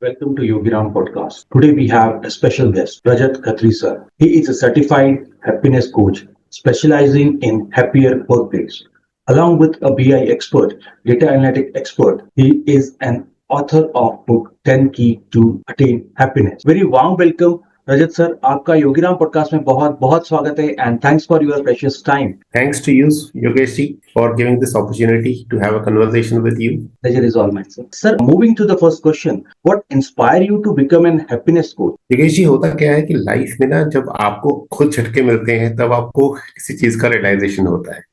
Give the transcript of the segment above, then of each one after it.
Welcome to Yogiram Podcast. Today we have a special guest, Rajat Khatri sir. He is a certified happiness coach specializing in happier workplace. Along with a BI expert, data analytic expert, he is an author of book 10 Key to Attain Happiness. Very warm welcome Rajat sir, आपका Yogiram podcast में बहुत बहुत स्वागत है and thanks for your precious time. Thanks to you, Yogesh ji, for giving this opportunity to have a conversation with you. Pleasure is all mine, sir. Sir, moving to the first question, what inspired you to become an happiness coach? Yogesh ji, होता क्या है कि life में ना जब आपको खुद झटके मिलते हैं तब आपको किसी चीज का रियलाइजेशन होता है,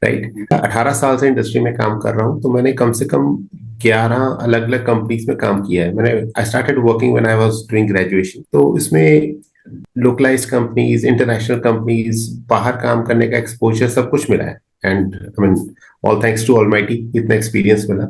राइट? 18 साल से इंडस्ट्री में काम कर रहा हूँ, तो मैंने कम से कम 11 अलग अलग कंपनीज में काम किया है. I started working when I was doing graduation. तो इसमें लोकलाइज्ड कंपनीज, इंटरनेशनल कंपनीज, बाहर काम करने का एक्सपोजर सब कुछ मिला है. And I mean all thanks to almighty, इतना एक्सपीरियंस मिला.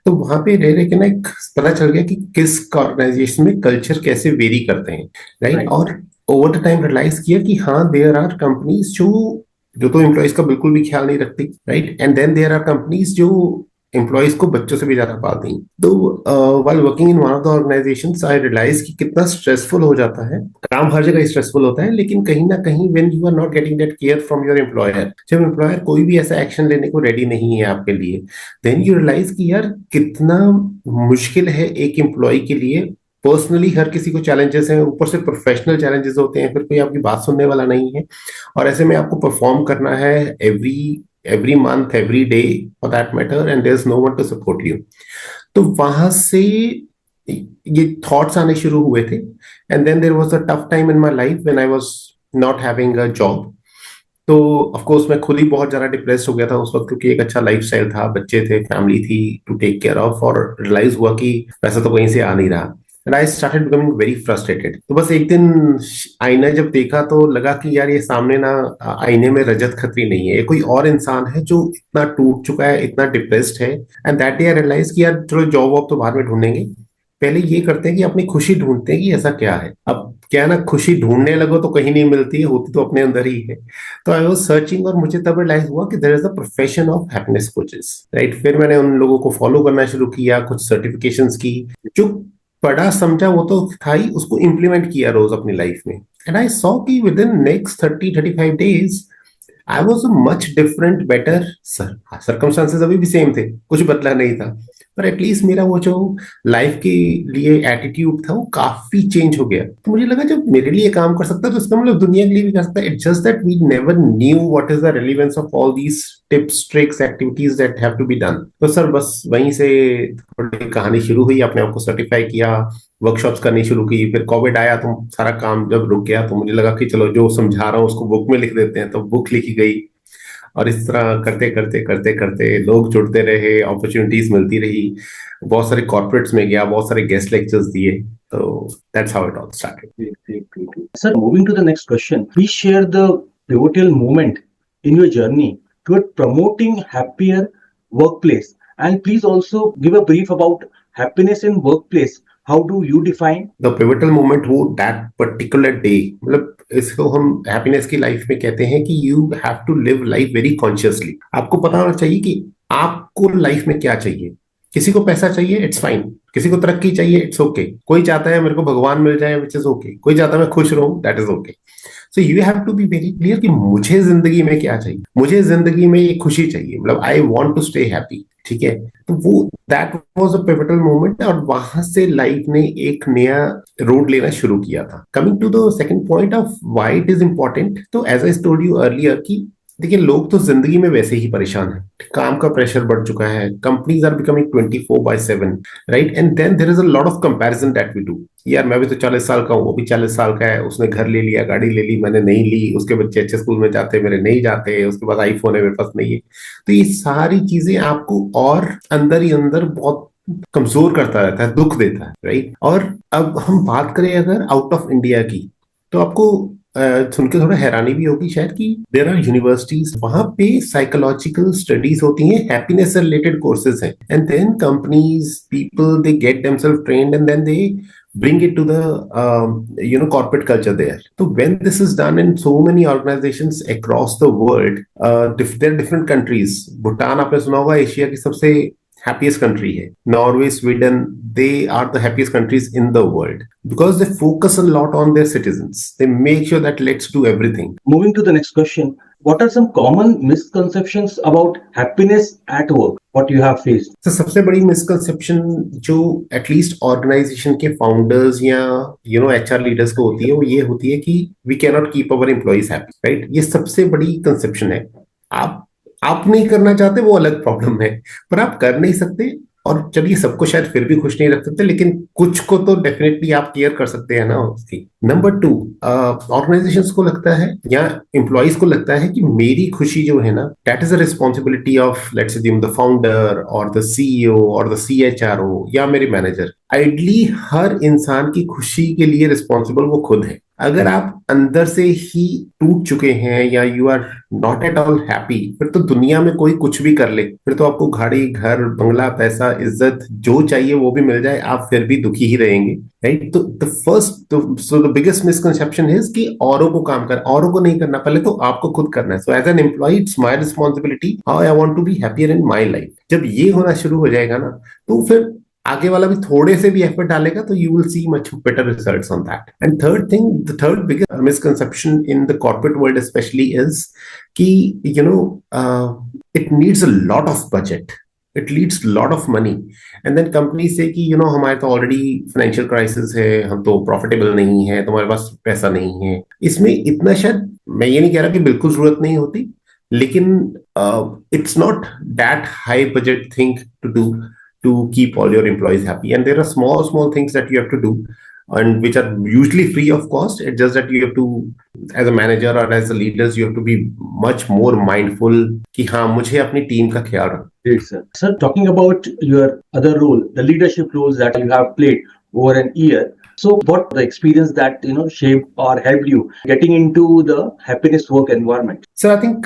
तो वहां पे रह रहे के ना एक पता चल गया कि किस ऑर्गेनाइजेशन में कल्चर कैसे वेरी करते हैं, राइट? और ओवर द टाइम रियलाइज किया कि हाँ, देयर आर कंपनीज जो तो एम्प्लॉयज का बिल्कुल भी ख्याल नहीं रखती, right? And then there are companies जो एम्प्लॉयज को बच्चों से भी ज्यादा पालती हैं. तो while working in one of the organizations I realize कि कितना स्ट्रेसफुल हो जाता है. काम हर जगह स्ट्रेसफुल होता है, लेकिन कहीं ना कहीं when you are not getting that care from your employer, जब एम्प्लॉयर कोई भी ऐसा एक्शन लेने को रेडी नहीं है आपके लिए, देन यू रियलाइज कि यार कितना मुश्किल है एक एम्प्लॉय के लिए. पर्सनली हर किसी को चैलेंजेस हैं, ऊपर से प्रोफेशनल चैलेंजेस होते हैं, फिर कोई आपकी बात सुनने वाला नहीं है, और ऐसे में आपको परफॉर्म करना है every month, every day for that matter, and there's no one to support you. तो वहां से ये थॉट्स आने शुरू हुए थे. And then there was a tough time in my life when I was not having a job. तो of course मैं खुद ही बहुत ज्यादा डिप्रेस्ड हो गया था उस वक्त, क्योंकि एक अच्छा लाइफस्टाइल था, बच्चे थे, फैमिली थी टू टेक केयर ऑफ, और रियलाइज हुआ कि पैसा तो कहीं से आ नहीं रहा. And I started becoming very frustrated. तो बस एक दिन आईना जब देखा तो लगा कि यार ये सामने ना आईने में रजत खत्री नहीं है, ये कोई और इंसान है जो इतना टूट चुका है, इतना डिप्रेस्ड है. And that day I realize कि यार चलो जॉब वॉब तो बाद में ढूंढेंगे, पहले ये करते हैं कि अपनी खुशी ढूंढते हैं कि ऐसा क्या है. अब क्या है ना, खुशी ढूंढने लगो तो कहीं नहीं मिलती है, होती तो अपने अंदर ही है. तो आई वाज सर्चिंग, और मुझे तब रियलाइज हुआ कि there is a profession of happiness coaches, right? फिर मैंने उन लोगों को फॉलो करना शुरू किया, कुछ सर्टिफिकेशंस की. जो पढ़ा समझा वो तो था ही, उसको इम्प्लीमेंट किया रोज अपनी लाइफ में. एंड आई सॉ कि with in next 30-35 days I was a much different, better. Circumstances अभी भी सेम थे, कुछ बदला नहीं था, पर एटलीस्ट मेरा वो जो लाइफ के लिए एटीट्यूड था वो काफी चेंज हो गया. तो मुझे लगा जब मेरे लिए काम कर सकता है तो इसका मतलब दुनिया के लिए भी कर सकता है. It's just that we never knew what is the relevance of all these tips, tricks, activities that have to be done. तो सर बस वहीं से थोड़ी कहानी शुरू हुई. अपने आप को सर्टिफाई किया, वर्कशॉप्स करनी शुरू की. फिर कोविड आया तो सारा काम जब रुक गया तो मुझे लगा कि चलो जो समझा रहा हूँ उसको बुक में लिख देते हैं, तो बुक लिखी गई. और इस तरह करते करते करते करते लोग जुड़ते रहे, अपॉर्चुनिटीज मिलती रही. बहुत सारे कॉर्पोरेट्स में गया, बहुत सारे गेस्ट लेक्चर्स दिए. तो that's how it all started. Sir, moving to the next question, please share the pivotal moment in your journey toward promoting happier workplace, and please also give a brief about happiness in workplace. How do you define? The pivotal moment वो that particular day, मतलब इसको हम happiness की life में कहते हैं कि you have to live life very consciously. आपको पता होना चाहिए कि आपको लाइफ में क्या चाहिए. किसी को पैसा चाहिए, इट्स फाइन. किसी को तरक्की चाहिए, इट्स ओके. कोई चाहता है मेरे को भगवान मिल जाए, विच इज ओके. कोई चाहता है मैं खुश रहूं, that is okay. So you have to be very clear कि मुझे जिंदगी में क्या चाहिए. मुझे जिंदगी में ये खुशी चाहिए, मतलब I want to stay happy. ठीक है, तो वो that was a pivotal moment, और वहां से लाइफ ने एक नया रोड लेना शुरू किया था. Coming to the second point of why it is important, तो as I told you earlier कि देखिए लोग तो जिंदगी में वैसे ही परेशान है. काम का प्रेशर बढ़ चुका है, companies are becoming 24/7, right? And then there is a lot of comparison that we do. यार मैं भी तो 40 साल का हूँ, वो भी 40 साल का है, उसने घर ले लिया, गाड़ी ले ली, मैंने नहीं ली. उसके बच्चे अच्छे स्कूल में जाते, मेरे नहीं जाते. उसके पास आईफोन है, मेरे पास नहीं है. तो ये सारी चीजें आपको और अंदर ही अंदर बहुत कमजोर करता रहता है, दुख देता है, राइट? और अब हम बात करें अगर आउट ऑफ इंडिया की, तो आपको सुन के थोड़ा हैरानी भी होगी शायद कि देयर आर यूनिवर्सिटीज, वहां पे साइकोलॉजिकल स्टडीज होती हैं, हैप्पीनेस से रिलेटेड कोर्सेज हैं. And then companies, people, they get themselves trained and then they bring it to the corporate culture there. So when this is done in so many organizations across the world, there are different countries. Bhutan आपने सुना होगा Asia की सबसे happiest country है. Norway, Sweden, they are the happiest countries in the world because they focus a lot on their citizens. They make sure that let's do everything. Moving to the next question, what are some common misconceptions about happiness at work? What you have faced? तो सबसे बड़ी misconception जो at least organization के founders या HR leaders को होती है वो ये होती है कि we can not keep our employees happy, right. ये सबसे बड़ी कंसेप्शन है. आप नहीं करना चाहते वो अलग प्रॉब्लम है, पर आप कर नहीं सकते. और चलिए सबको शायद फिर भी खुश नहीं रख सकते, लेकिन कुछ को तो डेफिनेटली आप केयर कर सकते हैं ना उसकी. नंबर 2, ऑर्गेनाइजेशंस को लगता है या एम्प्लॉइज को लगता है कि मेरी खुशी जो है ना, that is a responsibility of let's assume the founder और द सीईओ और द सीएचआरओ या मेरे मैनेजर. आइडली हर इंसान की खुशी के लिए रिस्पॉन्सिबल वो खुद है. अगर आप अंदर से ही टूट चुके हैं या you are not at all happy, फिर तो दुनिया में कोई कुछ भी कर ले, फिर तो आपको गाड़ी, घर, बंगला, पैसा, इज्जत जो चाहिए वो भी मिल जाए, आप फिर भी दुखी ही रहेंगे, राइट. तो द बिगेस्ट मिसकंसेप्शन इज कि औरों को काम कर, औरों को नहीं करना, पहले तो आपको खुद करना है. So as an employee it's my responsibility how I want to be happier in my life. जब ये होना शुरू हो जाएगा ना, तो फिर आगे वाला भी थोड़े से भी एफर्ट डालेगा तो you will see much better results on that. And third thing, the third biggest misconception in the corporate world specially is कि it needs a lot of budget, it leads lot of money, and then company से कि हमारे तो already financial crisis है, हम तो profitable नहीं है, तुम्हारे पास पैसा नहीं है. इसमें इतना शायद मैं ये नहीं कह रहा कि बिल्कुल जरूरत नहीं होती, लेकिन it's not that high budget thing to do to keep all your employees happy. And there are small things that you have to do, and which are usually free of cost. It's just that you have to, as a manager or as a leaders, you have to be much more mindful कि हाँ मुझे अपनी team का ख्याल रखना. Great, sir. Sir, talking about your other role, the leadership roles that you have played over an year. So, what the experience that shaped or helped you getting into the happiness work environment? Sir I think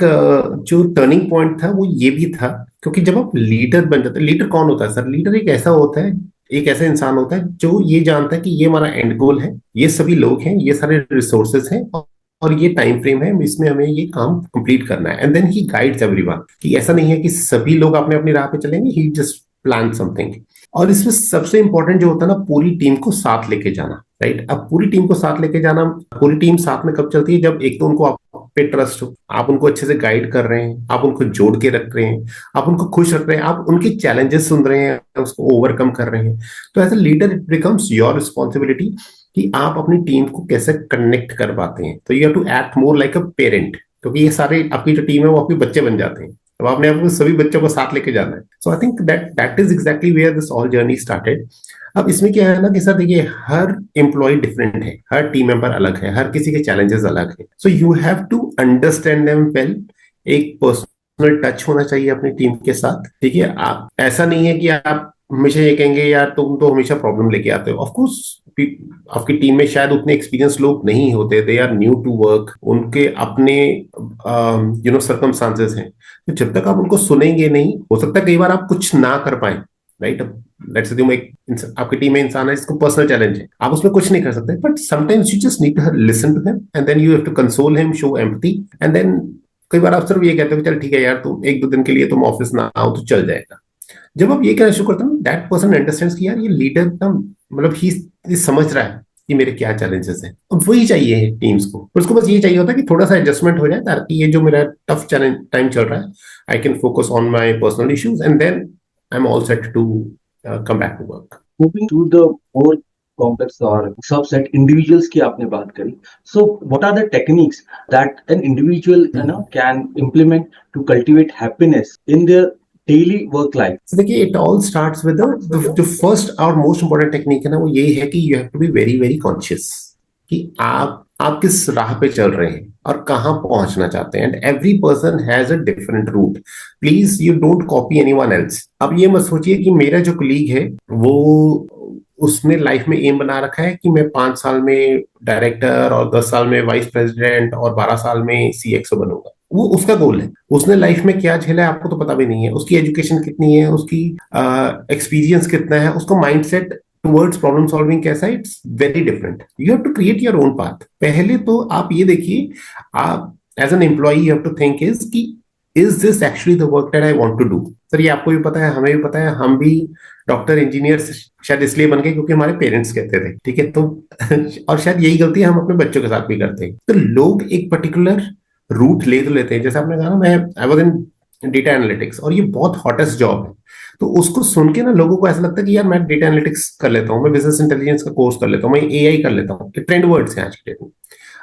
जो turning point था वो ये भी था, क्योंकि जब आप leader बन जाते हैं, लीडर कौन होता है सर? लीडर एक ऐसा होता है, एक ऐसा इंसान होता है जो ये जानता है कि ये हमारा एंड गोल है, ये सभी लोग हैं, ये सारे रिसोर्सेज हैं और ये टाइम फ्रेम है, इसमें हमें ये काम कंप्लीट करना है. And then he guides everyone, कि ऐसा नहीं है कि सभी लोग अपने अपनी राह पे चलेंगे, ही जस्ट प्लान समथिंग. और इसमें सबसे इंपॉर्टेंट जो होता है ना, पूरी टीम को साथ लेके जाना, राइट. अब पूरी टीम को साथ लेके जाना, पूरी टीम साथ में कब चलती है? जब एक तो उनको आप पे ट्रस्ट हो, आप उनको अच्छे से गाइड कर रहे हैं, आप उनको जोड़ के रख रहे हैं, आप उनको खुश रख रहे हैं, आप उनके चैलेंजेस सुन रहे हैं, उसको ओवरकम कर रहे हैं. तो as a leader it becomes your responsibility कि आप अपनी टीम को कैसे कनेक्ट कर पाते हैं. तो you have to act more like a parent, क्योंकि ये सारे आपकी जो टीम है वो आपके बच्चे बन जाते हैं. अब आपने आपको सभी बच्चों को साथ लेके जाना है. So I think that is exactly where this all journey started. अब इसमें क्या है ना कि सर देखिए, हर एम्प्लॉय डिफरेंट है, हर टीम मेंबर अलग है, हर किसी के चैलेंजेस अलग है. So you have to understand them well. एक पर्सनल टच होना चाहिए अपनी टीम के साथ, ठीक है. आप ऐसा नहीं है कि आप हमेशा ये कहेंगे यार तुम तो हमेशा प्रॉब्लम लेके आते हो. ऑफकोर्स आपकी टीम में शायद उतने एक्सपीरियंस लोग नहीं होते, they are new to work, उनके अपने सर्कमस्टांसेस हैं. तो जब तक आप उनको सुनेंगे नहीं, हो सकता है कई बार आप कुछ ना कर पाए, राइट. लेट्स अज्यूम एक आपकी टीम में इंसान है, इसको पर्सनल चैलेंज है, आप उसमें कुछ नहीं कर सकते, but sometimes you just need to listen to him and then you have to console him, show empathy, and then कई बार आप सिर्फ ये कहते हो चल ठीक है यार, तुम एक दो दिन के लिए तुम ऑफिस ना आओ तो चल जाएगा. जब आप ये कहना शुरू करते हो, दैट पर्सन अंडरस्टैंड्स कि यार ये लीडर का मतलब ही समझ रहा है कि मेरे क्या चैलेंजेस हैं. अब वही चाहिए टीम्स को, उसको बस ये चाहिए होता है कि थोड़ा सा एडजस्टमेंट हो जाए, ताकि ये जो मेरा टफ चैलेंज टाइम चल रहा है, I can focus on my personal issues and then I am all set to come back to work. Moving to the more complex or subset individuals की आपने बात करी. So what are the techniques that an individual can implement to cultivate happiness in their daily work life? So देखिए, it all starts with the first और most important technique है ना, वो यही है कि you have to be very very conscious कि आप किस राह पे चल रहे हैं और कहाँ पहुंचना चाहते हैं. And every person has a different route. Please you don't copy anyone else. अब ये मत सोचिए कि मेरा जो कलीग है वो उसने लाइफ में एम बना रखा है कि मैं 5 साल में डायरेक्टर और 10 साल में वाइस प्रेसिडेंट और 12 साल में सीएक्सओ बनूंगा. वो उसका गोल है. उसने लाइफ में क्या झेला है आपको तो पता भी नहीं है. उसकी एजुकेशन कितनी है, उसकी एक्सपीरियंस कितना है, उसका माइंडसेट टुवर्ड्स प्रॉब्लम सॉल्विंग कैसा है, it's very different. You have to create your own path. पहले तो आप ये देखिए, आप as an employee you have to think is कि is this actually the work that I want to do? Sir ये आपको भी पता है, हमें भी पता है, हम भी डॉक्टर इंजीनियर शायद इसलिए बन गए क्योंकि हमारे पेरेंट्स कहते थे, ठीक है? तो और शायद यही गलती हम अपने बच्चों के साथ भी करते हैं। तो लोग एक पर्टिकुलर रूट ले तो लेते हैं, जैसे आपने कहा ना, मैं I was in data analytics और ये बहुत हॉटेस्ट जॉब है, तो उसको सुन के ना लोगों को ऐसा लगता है कि यार मैं डेटा एनालिटिक्स कर लेता हूँ, मैं बिजनेस इंटेलिजेंस का कोर्स कर लेता हूँ, मैं एआई कर लेता हूँ, ये ट्रेंड वर्ड्स हैं आज के डेट में।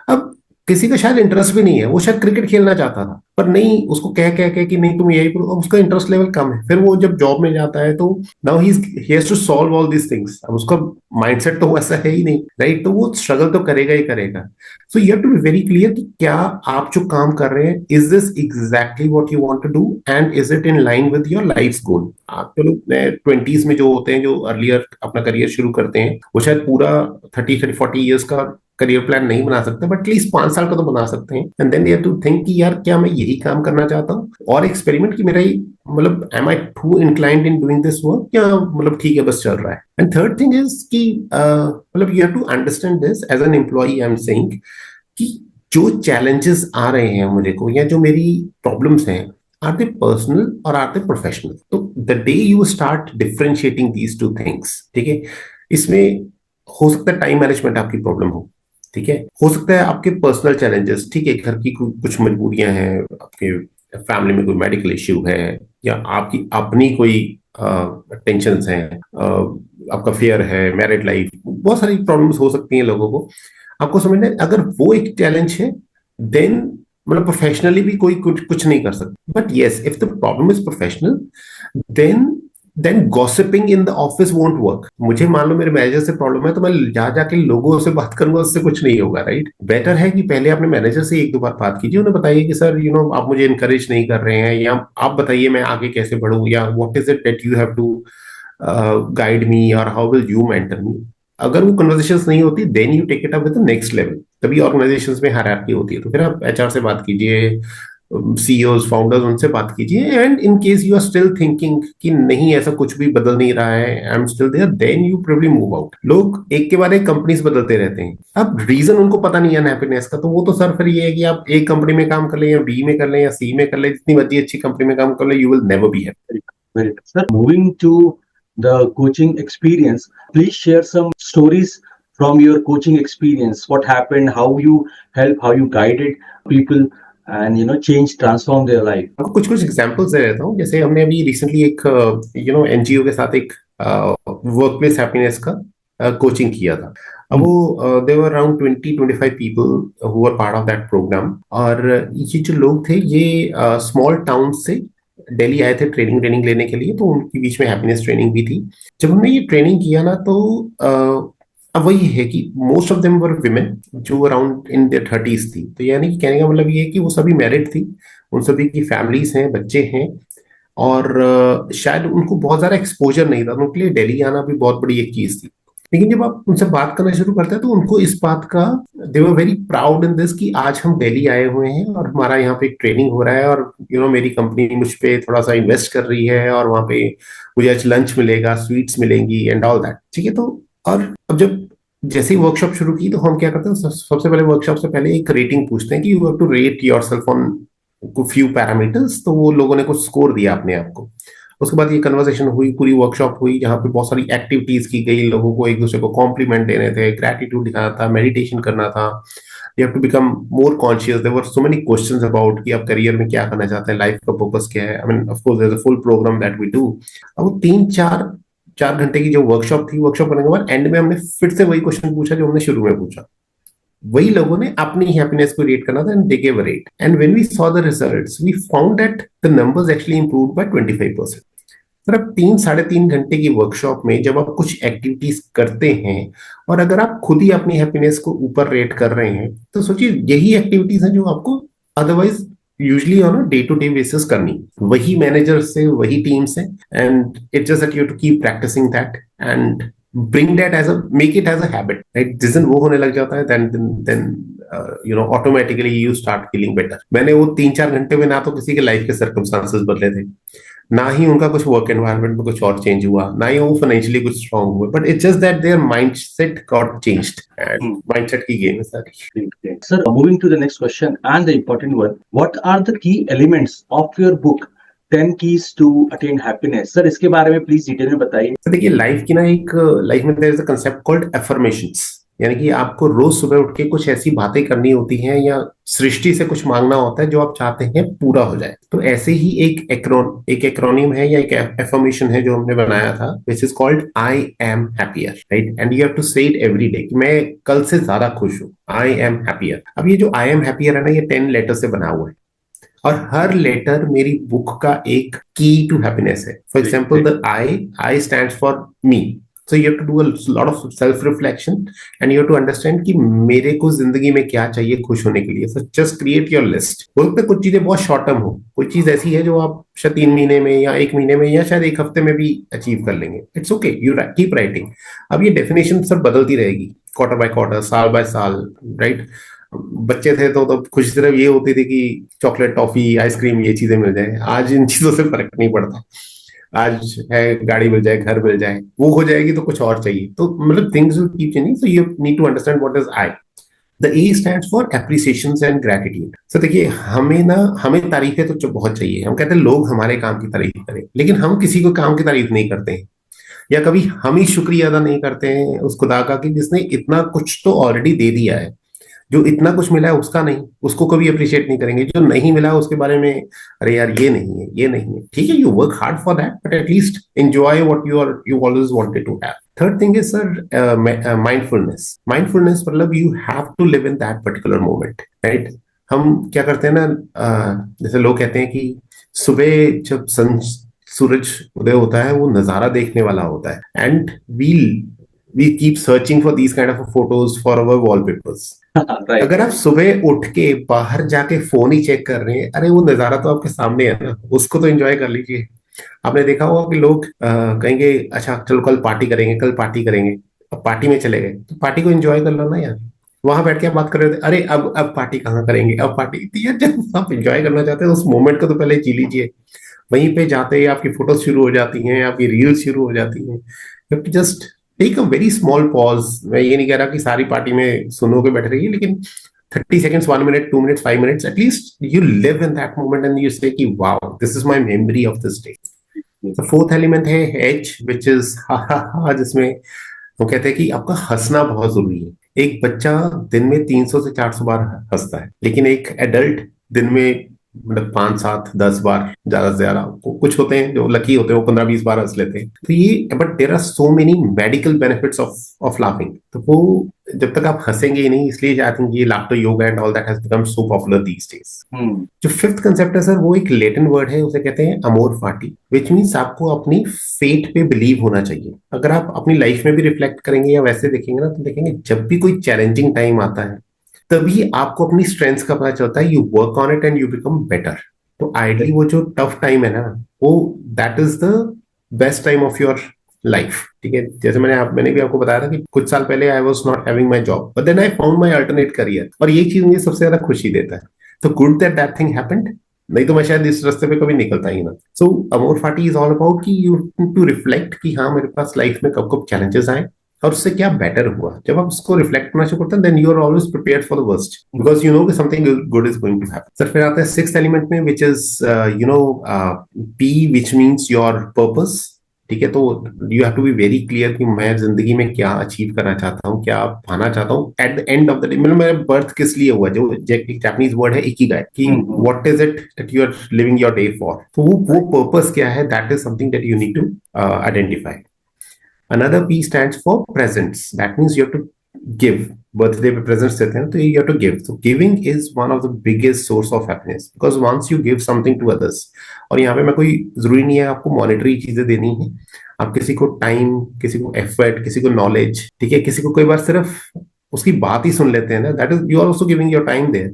अब किसी का शायद इंटरेस्ट भी नहीं है, वो शायद क्रिकेट खेलना चाहता था, पर नहीं, उसको कह कह के कि नहीं तुम यही करो, अब उसका इंटरेस्ट लेवल कम है, फिर वो जब जॉब में जाता है तो now he has to solve all these things. अब उसका माइंडसेट तो वैसा है ही नहीं, राइट? तो वो स्ट्रगल तो करेगा ही करेगा। So you have to be very clear कि क्या आप जो काम कर रहे हैं, is this exactly what you want to do and is it in line with your life goal? आप चलो 20s में जो होते हैं, जो अर्लियर अपना करियर शुरू करते हैं, वो शायद पूरा 30 40 ईयर्स का करियर प्लान नहीं बना सकते, बट एटलीस्ट 5 साल का तो बना सकते हैं। And then they have to think कि यार क्या मैं यही काम करना चाहता हूँ, और एक्सपेरिमेंट कि मेरा ही मतलब am I too inclined in doing this work, या मतलब ठीक है बस चल रहा है। एंड थर्ड थिंग इज कि मतलब you have to understand this as an employee, I am saying कि जो चैलेंजेस आ रहे हैं मुझे को, या जो मेरी प्रॉब्लम्स हैं, आर दे पर्सनल और आर दे प्रोफेशनल? तो the day you start differentiating these two things, ठीक है, इसमें हो सकता है टाइम मैनेजमेंट आपकी प्रॉब्लम हो, ठीक है, हो सकता है आपके पर्सनल चैलेंजेस, ठीक है, घर की कुछ मजबूरियां हैं, आपके फैमिली में कोई मेडिकल इश्यू है, या आपकी अपनी कोई टेंशन है, आपका फेयर है, मैरिड लाइफ, बहुत सारी प्रॉब्लम्स हो सकती हैं लोगों को। आपको समझना है अगर वो एक चैलेंज है, देन मतलब प्रोफेशनली भी कोई कुछ कुछ नहीं कर सकता। But yes, if the problem is professional, then gossiping in the office won't work. मुझे मान लो मेरे मैनेजर से प्रॉब्लम है, तो मैं जा जाके लोगों से बात करूंगा, उससे कुछ नहीं होगा, राइट? बेटर है कि पहले अपने मैनेजर से एक दो बार बात कीजिए, उन्हें बताइए कि सर यू नो आप मुझे इनकरेज नहीं कर रहे हैं, या आप बताइए मैं आगे कैसे बढ़ूं, या what is it that you have to guide me, और how will you mentor me. अगर वो कन्वर्सेशंस नहीं होती, then you take it up with the next level. तभी ऑर्गेनाइजेशंस में हायरार्की होती है, तो फिर आप एचआर से बात कीजिए, सीईओज फाउंडर्स, उनसे बात कीजिए। And in case you are still thinking कि नहीं ऐसा कुछ भी बदल नहीं रहा है, I am still there, then you probably move out. लोग एक के बाद एक कंपनीज बदलते रहते हैं, अब रीजन उनको पता नहीं है हैप्पीनेस का, तो वो तो सर फिर ये है कि आप एक कंपनी में काम कर लें, या बी में कर लें, या सी में कर लें, जितनी मर्जी अच्छी कंपनी में काम कर लें, you will never be happy. Very good. Sir, moving to the coaching experience, please share some stories from your coaching experience. What happened, how you help, how you guided people and change, transform their life. आपको कुछ कुछ examples दे देता हूँ। जैसे हमने अभी recently एक NGO के साथ एक वर्क प्लेस हैप्पीनेस का कोचिंग किया था। अब वो there were around 20-25 people who were part of that program, और ये जो लोग थे ये स्मॉल टाउन से दिल्ली आए थे ट्रेनिंग ट्रेनिंग लेने के लिए, तो उनके बीच में हैप्पीनेस ट्रेनिंग भी थी। जब हमने ये ट्रेनिंग किया ना, तो अब वही है कि most of them were women जो अराउंड इन देयर 30s थी। तो यानी कि कहने का मतलब ये है कि वो सभी मैरिड थी, उन सभी की फैमिलीज हैं, बच्चे हैं, और शायद उनको बहुत ज्यादा एक्सपोजर नहीं था, तो उनके लिए दिल्ली आना भी बहुत बड़ी एक चीज थी। लेकिन जब आप उनसे बात करना शुरू करते हैं, तो उनको इस बात का, they were very proud in this कि आज हम दिल्ली आए हुए हैं और हमारा यहाँ पे एक ट्रेनिंग हो रहा है, और मेरी कंपनी मुझ पे थोड़ा सा इन्वेस्ट कर रही है, और वहाँ पे मुझे आज लंच मिलेगा, स्वीट्स मिलेंगी एंड ऑल दैट, ठीक है। तो और अब जब जैसे ही वर्कशॉप शुरू की, तो हम क्या करते हैं, सबसे पहले वर्कशॉप से पहले एक रेटिंग पूछते हैं कि you have to rate yourself on few parameters. तो वो लोगों ने कुछ स्कोर दिया अपने आप को। उसके बाद ये कन्वर्सेशन हुई, पूरी वर्कशॉप हुई, जहाँ पे बहुत सारी एक्टिविटीज की गई, लोगों को एक दूसरे को कॉम्प्लीमेंट देने थे, ग्रेटिट्यूड दिखाना था, मेडिटेशन करना था। You have to become more conscious. There were so many questions about कि आप करियर में क्या करना चाहते हैं, लाइफ का पर्पस क्या है। I mean of course there is a full program that we do. अब वो 3-4 घंटे की जो वर्कशॉप थी, वर्कशॉप करने के बाद एंड में हमने फिर से वही क्वेश्चन पूछा जो हमने शुरू में पूछा। वही लोगों ने अपनी हैप्पीनेस को रेट करना था, and they give a rate. And when we saw the results, we found that the numbers actually improved by 25%। Sir अब 3-3.5 घंटे की वर्कशॉप में जब आप कुछ एक्टिविटीज करते हैं, और अगर आप खुद ही अपनी हैप्पीनेस को ऊपर रेट कर रहे हैं, तो सोचिए यही एक्टिविटीज हैं जो आपको otherwise usually on a day to day basis करनी, वही मैनेजर से, वही टीम से। And it just that you to keep practicing that and bring that as a, make it as a habit, right? जिस दिन वो होने लग जाता है, then automatically you start feeling better. मैंने वो 3-4 घंटे में ना तो किसी के लाइफ के सर्कमस्टांसेस बदले थे, ना ही उनका कुछ वर्क एनवायरनमेंट में कुछ और चेंज हुआ, ना ही वो फाइनेंशियली कुछ स्ट्रांग हुए, but it's just that there mindset got changed, and mindset की गेम है सारी। Sir, moving to the next question and the important one, what are the key elements of your book 10 keys to attain happiness? Sir इसके बारे में please detail में बताइए। तो देखिए, लाइफ की ना एक लाइफ में there is a concept called affirmations, यानी कि आपको रोज सुबह उठ के कुछ ऐसी बातें करनी होती हैं या सृष्टि से कुछ मांगना होता है जो आप चाहते हैं पूरा हो जाए। तो ऐसे ही एक एक्रोनिम है या एक एफर्मेशन है जो हमने बनाया था, which is called I am happier, right, and you have to say it every day कि मैं कल से ज्यादा खुश हूं, आई एम हैप्पियर। अब ये जो आई एम हैप्पियर है ना, ये 10 लेटर से बना हुआ है, और हर लेटर मेरी बुक का एक की टू हैप्पीनेस है। For example, the I stands for me, so you have to do a lot of self reflection and you have to understand कि मेरे को जिंदगी में क्या चाहिए खुश होने के लिए। So just create your list. हो सकता है कुछ चीजें बहुत शॉर्ट टर्म हो, कोई चीज ऐसी है जो आप शायद 3 महीने में या 1 महीने में या शायद 1 हफ्ते में भी अचीव कर लेंगे। It's okay, you keep writing. अब ये डेफिनेशन सब बदलती रहेगी, क्वार्टर बाय क्वार्टर, साल बाय साल, राइट। बच्चे थे तो खुशी सिर्फ ये होती थी कि चॉकलेट, टॉफी, आइसक्रीम, ये चीजें मिल जाए। आज इन चीजों से फर्क नहीं पड़ता। आज है गाड़ी मिल जाए, घर मिल जाए, वो हो जाएगी तो कुछ और चाहिए। तो मतलब things will keep changing, so you need to understand what is I. The A stands for appreciation and gratitude. So देखिए, हमें तारीफें तो बहुत चाहिए। हम कहते हैं लोग हमारे काम की तारीफ करें, लेकिन हम किसी को काम की तारीफ नहीं करते हैं, या कभी हम ही शुक्रिया अदा नहीं करते हैं उस खुदा का कि जिसने इतना कुछ तो ऑलरेडी दे दिया है। जो इतना कुछ मिला है उसका नहीं, उसको कभी अप्रिशिएट नहीं करेंगे। जो नहीं मिला उसके बारे में, अरे यार ये नहीं है, ये नहीं है, ठीक है, you work hard for that, but at least enjoy what you always wanted to have. Third thing is sir mindfulness. Mindfulness मतलब you have to live in that particular moment, right. हम क्या करते हैं ना, जैसे लोग कहते हैं कि सुबह जब सूरज उदय होता है वो नजारा देखने वाला होता है, and we keep searching for these kind of photos for our wallpapers. Right. अगर आप सुबह उठ के बाहर जाके फोन ही चेक कर रहे हैं, अरे वो नजारा तो आपके सामने है ना, उसको तो एंजॉय कर लीजिए। आपने देखा होगा कि लोग कहेंगे अच्छा चलो कल पार्टी करेंगे, कल पार्टी करेंगे। अब पार्टी में चले गए तो पार्टी को एंजॉय कर लो ना यार। वहां बैठ के आप बात कर रहे थे, अरे अब पार्टी कहाँ करेंगे, अब पार्टी। तो यार जब आप एंजॉय करना चाहते हैं उस मोमेंट को तो पहले जी लीजिए। वहीं पे जाते ही आपकी फोटोज शुरू हो जाती हैं, आपकी रील्स शुरू हो जाती हैं। Just take a very small pause. मैं ये नहीं कह रहा कि सारी पार्टी में सुनो के बैठ रही है, लेकिन 30 seconds, 1 minute, 2 minutes, 5 minutes, at least you live in that moment and you say कि wow, this is my memory of this day. The fourth element है H, which is हा हा हा, जिसमें वो कहते हैं कि आपका हंसना बहुत जरूरी है। एक बच्चा दिन में 300 से 400 बार हंसता है, लेकिन एक एडल्ट दिन में मतलब 5, 7, 10 बार ज्यादा से ज्यादा। कुछ होते हैं जो लकी होते हैं, वो 15, 20 बार हंस लेते हैं। तो ये, but there are so many medical benefits of laughing. तो वो जब तक आप हंसेंगे ही नहीं, इसलिए आई थिंक ये laughter yoga and all that has become so popular these days. जो फिफ्थ कंसेप्ट है सर, वो एक लेटिन वर्ड है, उसे कहते हैं अमोर फाटी, विच मीन्स आपको अपनी फेट पे बिलीव होना चाहिए। अगर आप अपनी लाइफ में भी रिफ्लेक्ट करेंगे या वैसे देखेंगे ना, तो देखेंगे जब भी कोई चैलेंजिंग टाइम आता है तभी आपको अपनी स्ट्रेंथ्स का पता चलता है। You work on it and you become better. तो आइडली वो जो टफ टाइम है ना, वो that is the best time of your life. ठीक है, जैसे मैंने भी आपको बताया था कि कुछ साल पहले I was not having my job, but then I found my alternate career, और ये चीज मुझे सबसे ज्यादा खुशी देता है। तो good that that thing happened, नहीं तो मैं शायद इस रास्ते पे कभी निकलता ही ना। सो अमोर फाटी इज ऑल अबाउट कि यू टू रिफ्लेक्ट कि हाँ मेरे पास लाइफ में कब कब चैलेंजेस आए और उससे क्या बेटर हुआ। जब आप उसको रिफ्लेक्ट करना शुरू करते हैं, then you are always prepared for the worst, because you know कि something good is going to happen. Sir फिर आता है सिक्स्थ एलिमेंट में, which is P, which means your purpose. ठीक है, तो you have to be very clear कि मैं जिंदगी में क्या अचीव करना चाहता हूँ, क्या पाना चाहता हूँ at the end of the day. मतलब मेरा बर्थ किस लिए हुआ, जो जापानीज वर्ड है इकिगाई, कि what is it that you are living your day for. तो वो पर्पस क्या है, that is something that you need to identify. Another P stands for presents. That means you have to give. Birthday पे presents देते हैं, तो you have to give. So giving is one of the biggest source of happiness because once you give something to others, और यहाँ पे मैं कोई जरूरी नहीं है आपको मॉनेटरी चीजें देनी है। आप किसी को टाइम, किसी को एफर्ट, किसी को नॉलेज, ठीक है, किसी को कोई बार सिर्फ उसकी बात ही सुन लेते हैं ना, that is you are also giving your time there,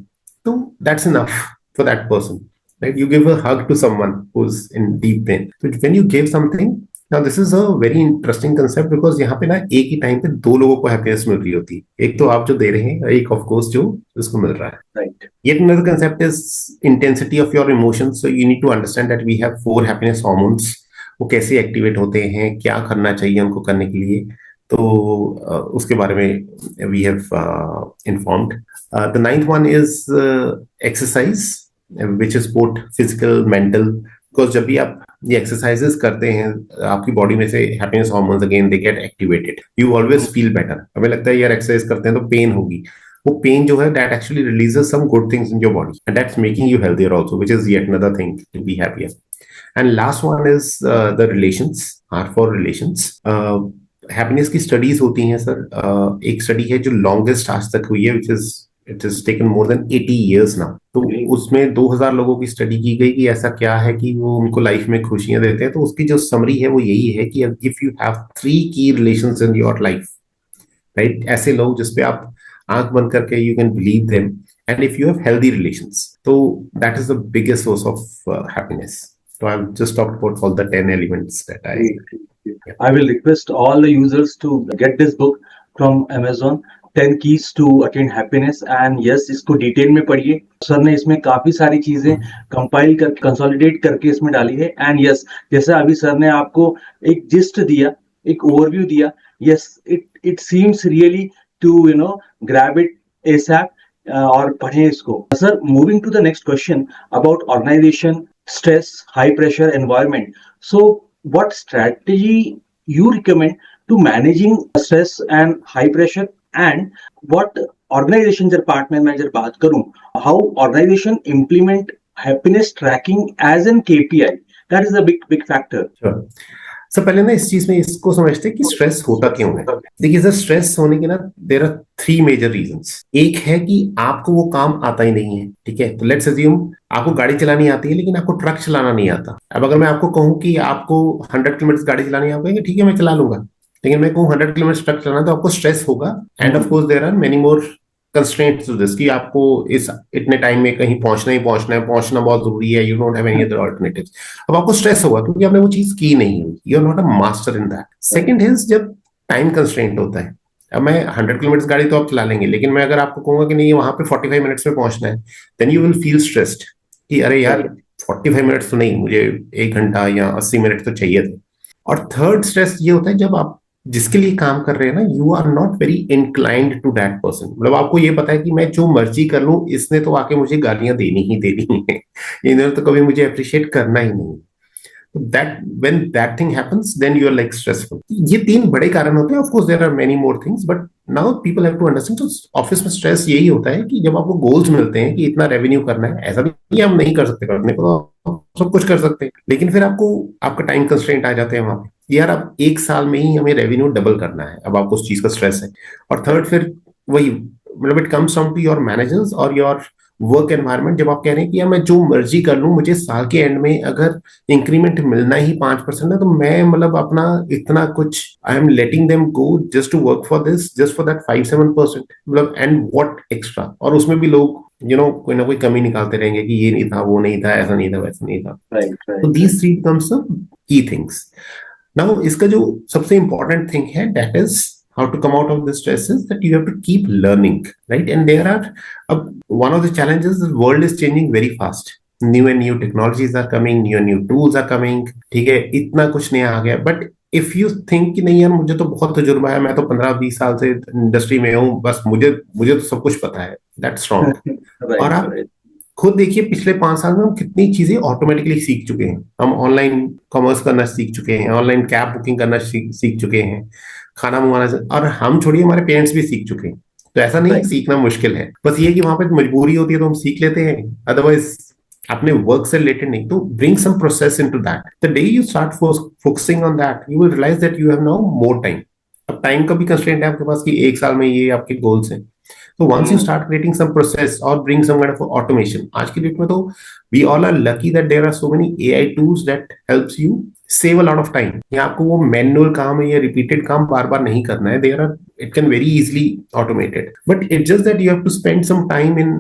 तो that's enough for that person. Right? You give a hug to someone who's in deep pain. So when you give something, now this is a very interesting concept because यहाँ पे ना एक ही time पे दो लोगों को happiness मिल रही होती है, एक तो आप जो दे रहे हैं, एक ऑफ कोर्स जो उसको मिल रहा है। Right. Yet another concept is intensity of your emotions. So you need to understand that we have four happiness hormones. वो कैसे एक्टिवेट होते हैं, क्या करना चाहिए उनको करने के लिए, तो उसके बारे में we have informed. The ninth one is exercise, which is both physical mental, because जब भी आप ये एक्सरसाइजेस करते हैं आपकी बॉडी में से happiness hormones again they get activated, you always feel better. हमें लगता है यार एक्सरसाइज करते हैं तो पेन होगी, वो पेन जो है that actually releases some good things in your body and that's making you healthier also, which is yet another thing to be happier. And last one is the relations, are for relations. Happiness की studies होती हैं sir, एक study है जो longest आज तक हुई है, which is it has taken more than 80 years now. तो उसमें 2000 लोगों की स्टडी की गई कि ऐसा क्या है कि वो उनको लाइफ में खुशियां देते हैं। तो उसकी जो समरी है वो यही है कि if you have 3 key relations in your life, right, ऐसे लोग जिसपे आप आंख बंद करके you can believe them, and if you have healthy relations, तो that is the biggest source of happiness. So I've just talked about all the 10 elements that I will request all the users to get this book from Amazon, 10 keys to attain happiness, and yes, इसको detail में पढ़िए। Sir ने इसमें काफी सारी चीजें compile कर consolidate करके इसमें डाली है। एंड यस, जैसे अभी सर ने आपको एक जिस्ट दिया, एक ओवरव्यू दिया, yes, it seems really to grab it ASAP और पढ़ें इसको। Sir, moving to the next question about organization, stress, high pressure environment. So what strategy you recommend to managing stress and high pressure, and what organization जब part में मैं जब बात करूं, how organization implement happiness tracking as an KPI? That is a big factor. Sure. So पहले ना इस चीज में इसको समझते हैं कि स्ट्रेस होता क्यों है। देखिए सर, स्ट्रेस होने के ना देयर आर 3 मेजर रीजंस। एक है कि आपको वो काम आता ही नहीं है, ठीक है, तो लेट्स अज्यूम आपको गाड़ी चलानी आती है लेकिन आपको ट्रक चलाना नहीं आता। अब अगर मैं आपको कहूं कि आपको 100 किलोमीटर गाड़ी चलानी आती है, ठीक है मैं चला लूंगा, लेकिन मैं कहूँ 100 किलोमीटर ट्रक चलाना, तो आपको स्ट्रेस होगा। And of course there are many more constraints to this कि आपको इस इतने टाइम में कहीं पहुंचना ही पहुंचना है, पहुंचना बहुत जरूरी है, you don't have any other alternatives. अब आपको स्ट्रेस होगा क्योंकि आपने वो चीज की नहीं हुई, you are not a master in that. Second is जब टाइम कंस्ट्रेंट होता है। अब मैं 100 किलोमीटर गाड़ी तो आप चला लेंगे, लेकिन मैं अगर आपको कहूंगा कि नहीं वहां पे 45 मिनट्स में पहुंचना है, then you will feel stressed कि अरे यार 45 मिनट्स तो नहीं, मुझे 1 घंटा या 80 मिनट तो चाहिए थे। और थर्ड स्ट्रेस ये होता है जब आप जिसके लिए काम कर रहे हैं ना, you are not very inclined to that person. मतलब आपको ये पता है कि मैं जो मर्जी कर लूं, इसने तो आके मुझे गालियां देनी ही देनी है, इन्होंने तो कभी मुझे अप्रिशिएट करना ही नहीं। that when that thing happens, then you are like stressful. ये 3 बड़े कारण होते हैं। Of course there are many more things, but now people have to understand, तो ऑफिस में स्ट्रेस यही होता है कि जब आपको गोल्स मिलते हैं कि इतना रेवेन्यू करना है, ऐसा नहीं हम नहीं कर सकते, करने को तो सब कुछ कर सकते हैं, लेकिन फिर आपको आपका टाइम कंस्ट्रेंट आ जाते हैं वहां पे, यार अब 1 साल में ही हमें रेवेन्यू डबल करना है, अब आपको उस चीज का स्ट्रेस है। और थर्ड फिर वही, मतलब it comes down to your managers और योर वर्क एनवायरमेंट। जब आप कह रहे हैं कि यार मैं जो मर्जी कर लूं, मुझे साल के एंड में अगर इंक्रीमेंट मिलना ही 5% है, तो मैं मतलब अपना इतना कुछ I am letting them go just to work for this, just for that 5-7%, मतलब एंड व्हाट एक्स्ट्रा। और उसमें भी लोग कोई ना कोई कमी निकालते रहेंगे कि ये नहीं था, वो नहीं था, ऐसा नहीं था, वैसा नहीं था। तो these 3 becomes the key things. Now इसका जो सबसे इंपॉर्टेंट थिंग है, that is how to come out of the stress, is that you have to keep learning, right? And there are one of the challenges, the world is changing very fast. New and new technologies are coming, new and new tools are coming, ठीक है, इतना कुछ नया आ गया। But if you think कि नहीं यार मुझे तो बहुत तजुर्बा है, मैं तो 15-20 साल से इंडस्ट्री में हूँ, बस मुझे तो सब कुछ पता है, दैट्स रॉन्ग। और आप खुद देखिए पिछले 5 साल में हम कितनी चीजें ऑटोमेटिकली सीख चुके हैं। हम ऑनलाइन कॉमर्स करना सीख चुके हैं, ऑनलाइन कैब बुकिंग करना सीख चुके हैं, खाना मंगवाना, और हम छोड़िए हमारे पेरेंट्स भी सीख चुके हैं। तो ऐसा नहीं है सीखना मुश्किल है, बस ये कि वहां पे मजबूरी होती है तो हम सीख लेते हैं, अदरवाइज अपने वर्क से रिलेटेड नहीं। तो bring some process into that. The day you start focusing on that, you will realise that you have now more time. अब टाइम का भी कंस्ट्रेंट है आपके पास कि 1 साल में ये आपके गोल्स हैं। तो once you start creating some process or bring some kind of automation, आज की डेट में तो we all are lucky that there are so many AI tools that helps you save a lot of time. यहाँ आपको वो manual काम या repeated काम बार बार नहीं करना है, it can very easily automated, but it's just that you have to spend some time in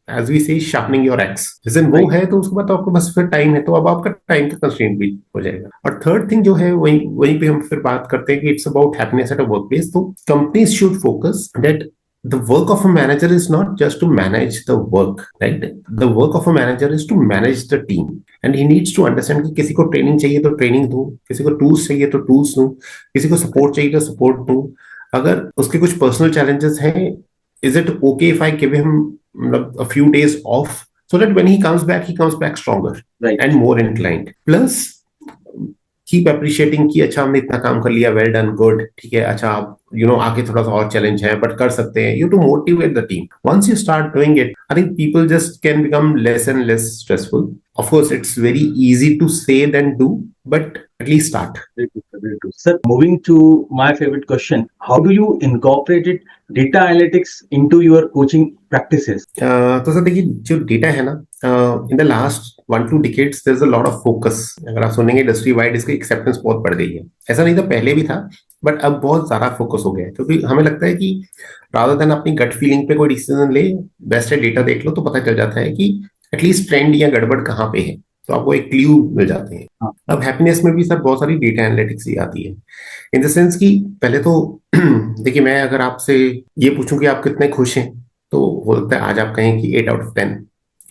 as we say sharpening your axe, जैसे वो है तो उसके बाद तो आपको बस फिर टाइम है, तो अब आपका टाइम का कंस्ट्रेंट भी हो जाएगा। और थर्ड थिंग जो है वही वहीं पे हम फिर बात करते हैं कि it's about happiness at a work place. तो companies should focus that the work of a manager is not just to manage the work, right? The work of a manager is to manage the team, and he needs to understand कि किसी को training चाहिए तो training दूं, किसी को tools चाहिए तो टूल्स दूं, किसी को सपोर्ट चाहिए तो सपोर्ट दूं। अगर उसके कुछ पर्सनल चैलेंजेस हैं, is it okay if I give him a few days off so that when he comes back stronger, Right. and more inclined? Plus keep appreciating कि अच्छा हमने इतना काम कर लिया, वेल डन, गुड, ठीक है, अच्छा आप आगे थोड़ा सा और चैलेंज है बट कर सकते हैं, you to motivate the team. Once you start doing it, I think people just can become less and less stressful. Of course it's very easy to say than do, but at least start. Very good, sir, very good. Sir, moving to my favorite question, how do you incorporate data analytics into your coaching practices? तो sir देखिए, जो data है ना, in the last 1-2 decades there is a lot of focus. अगर आप सुनेंगे industry wide इसकी acceptance बहुत बढ़ गई है। ऐसा नहीं था, पहले भी था, बट अब बहुत ज्यादा फोकस हो गया है, क्योंकि हमें लगता है कि रादर देन अपनी गट फीलिंग पे कोई डिसीजन ले, बेस्ट है डेटा देख लो तो पता चल जाता है कि एटलीस्ट ट्रेंड या गड़बड़ कहाँ पे है, तो आपको एक क्लू मिल जाते हैं। हाँ. अब हैप्पीनेस में भी सर बहुत सारी डेटा एनालिटिक्स ही आती है, इन द सेंस कि पहले तो देखिए, मैं अगर आपसे ये पूछूं कि आप कितने खुश हैं, तो हो सकता है आज आप कहें कि 8/10,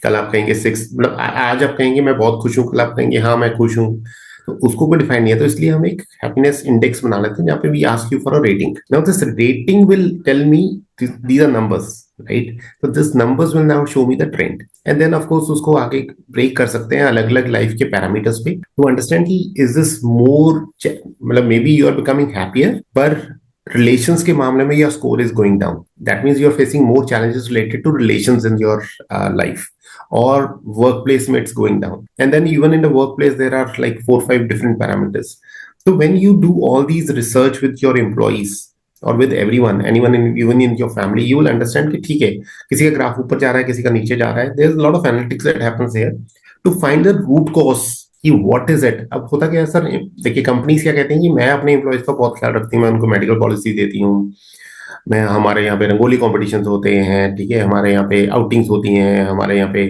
कल आप कहेंगे 6, मतलब आज आप कहेंगे मैं बहुत खुश हूँ, कल आप कहेंगे हाँ मैं खुश हूँ। तो उसको कोई डिफाइन नहीं है, तो इसलिए हम एक हैप्पीनेस इंडेक्स बना लेते हैं जहाँ पे we ask you for a rating. Now this rating will tell me these are numbers, right? तो this numbers will now show me the trend, and then of course उसको आगे ब्रेक कर सकते हैं अलग अलग लाइफ के पैरामीटर्स पे, टू अंडरस्टैंड कि इज दिस मोर, मतलब maybe you are becoming happier, पर रिलेशंस के मामले में your score is going down. That means you are facing more challenges related to relations in your life, or workplace mates going down. And then even in the workplace there are like 4-5 different parameters. So when you do all these research with your employees or with anyone even in your family, you will understand कि ठीक है, किसी का graph ऊपर जा रहा है, किसी का नीचे जा रहा है। There's a lot of analytics that happens here to find the root cause कि what is it। अब होता क्या है सर, देखिए कंपनीज क्या कहते हैं कि मैं अपने एम्प्लॉयज का बहुत ख्याल रखती हूँ, मैं उनको मेडिकल पॉलिसी देती हूँ, मैं, हमारे यहाँ पे रंगोली कॉम्पिटिशन्स होते हैं, ठीक है, हमारे यहाँ पे आउटिंग्स होती हैं, हमारे यहाँ पे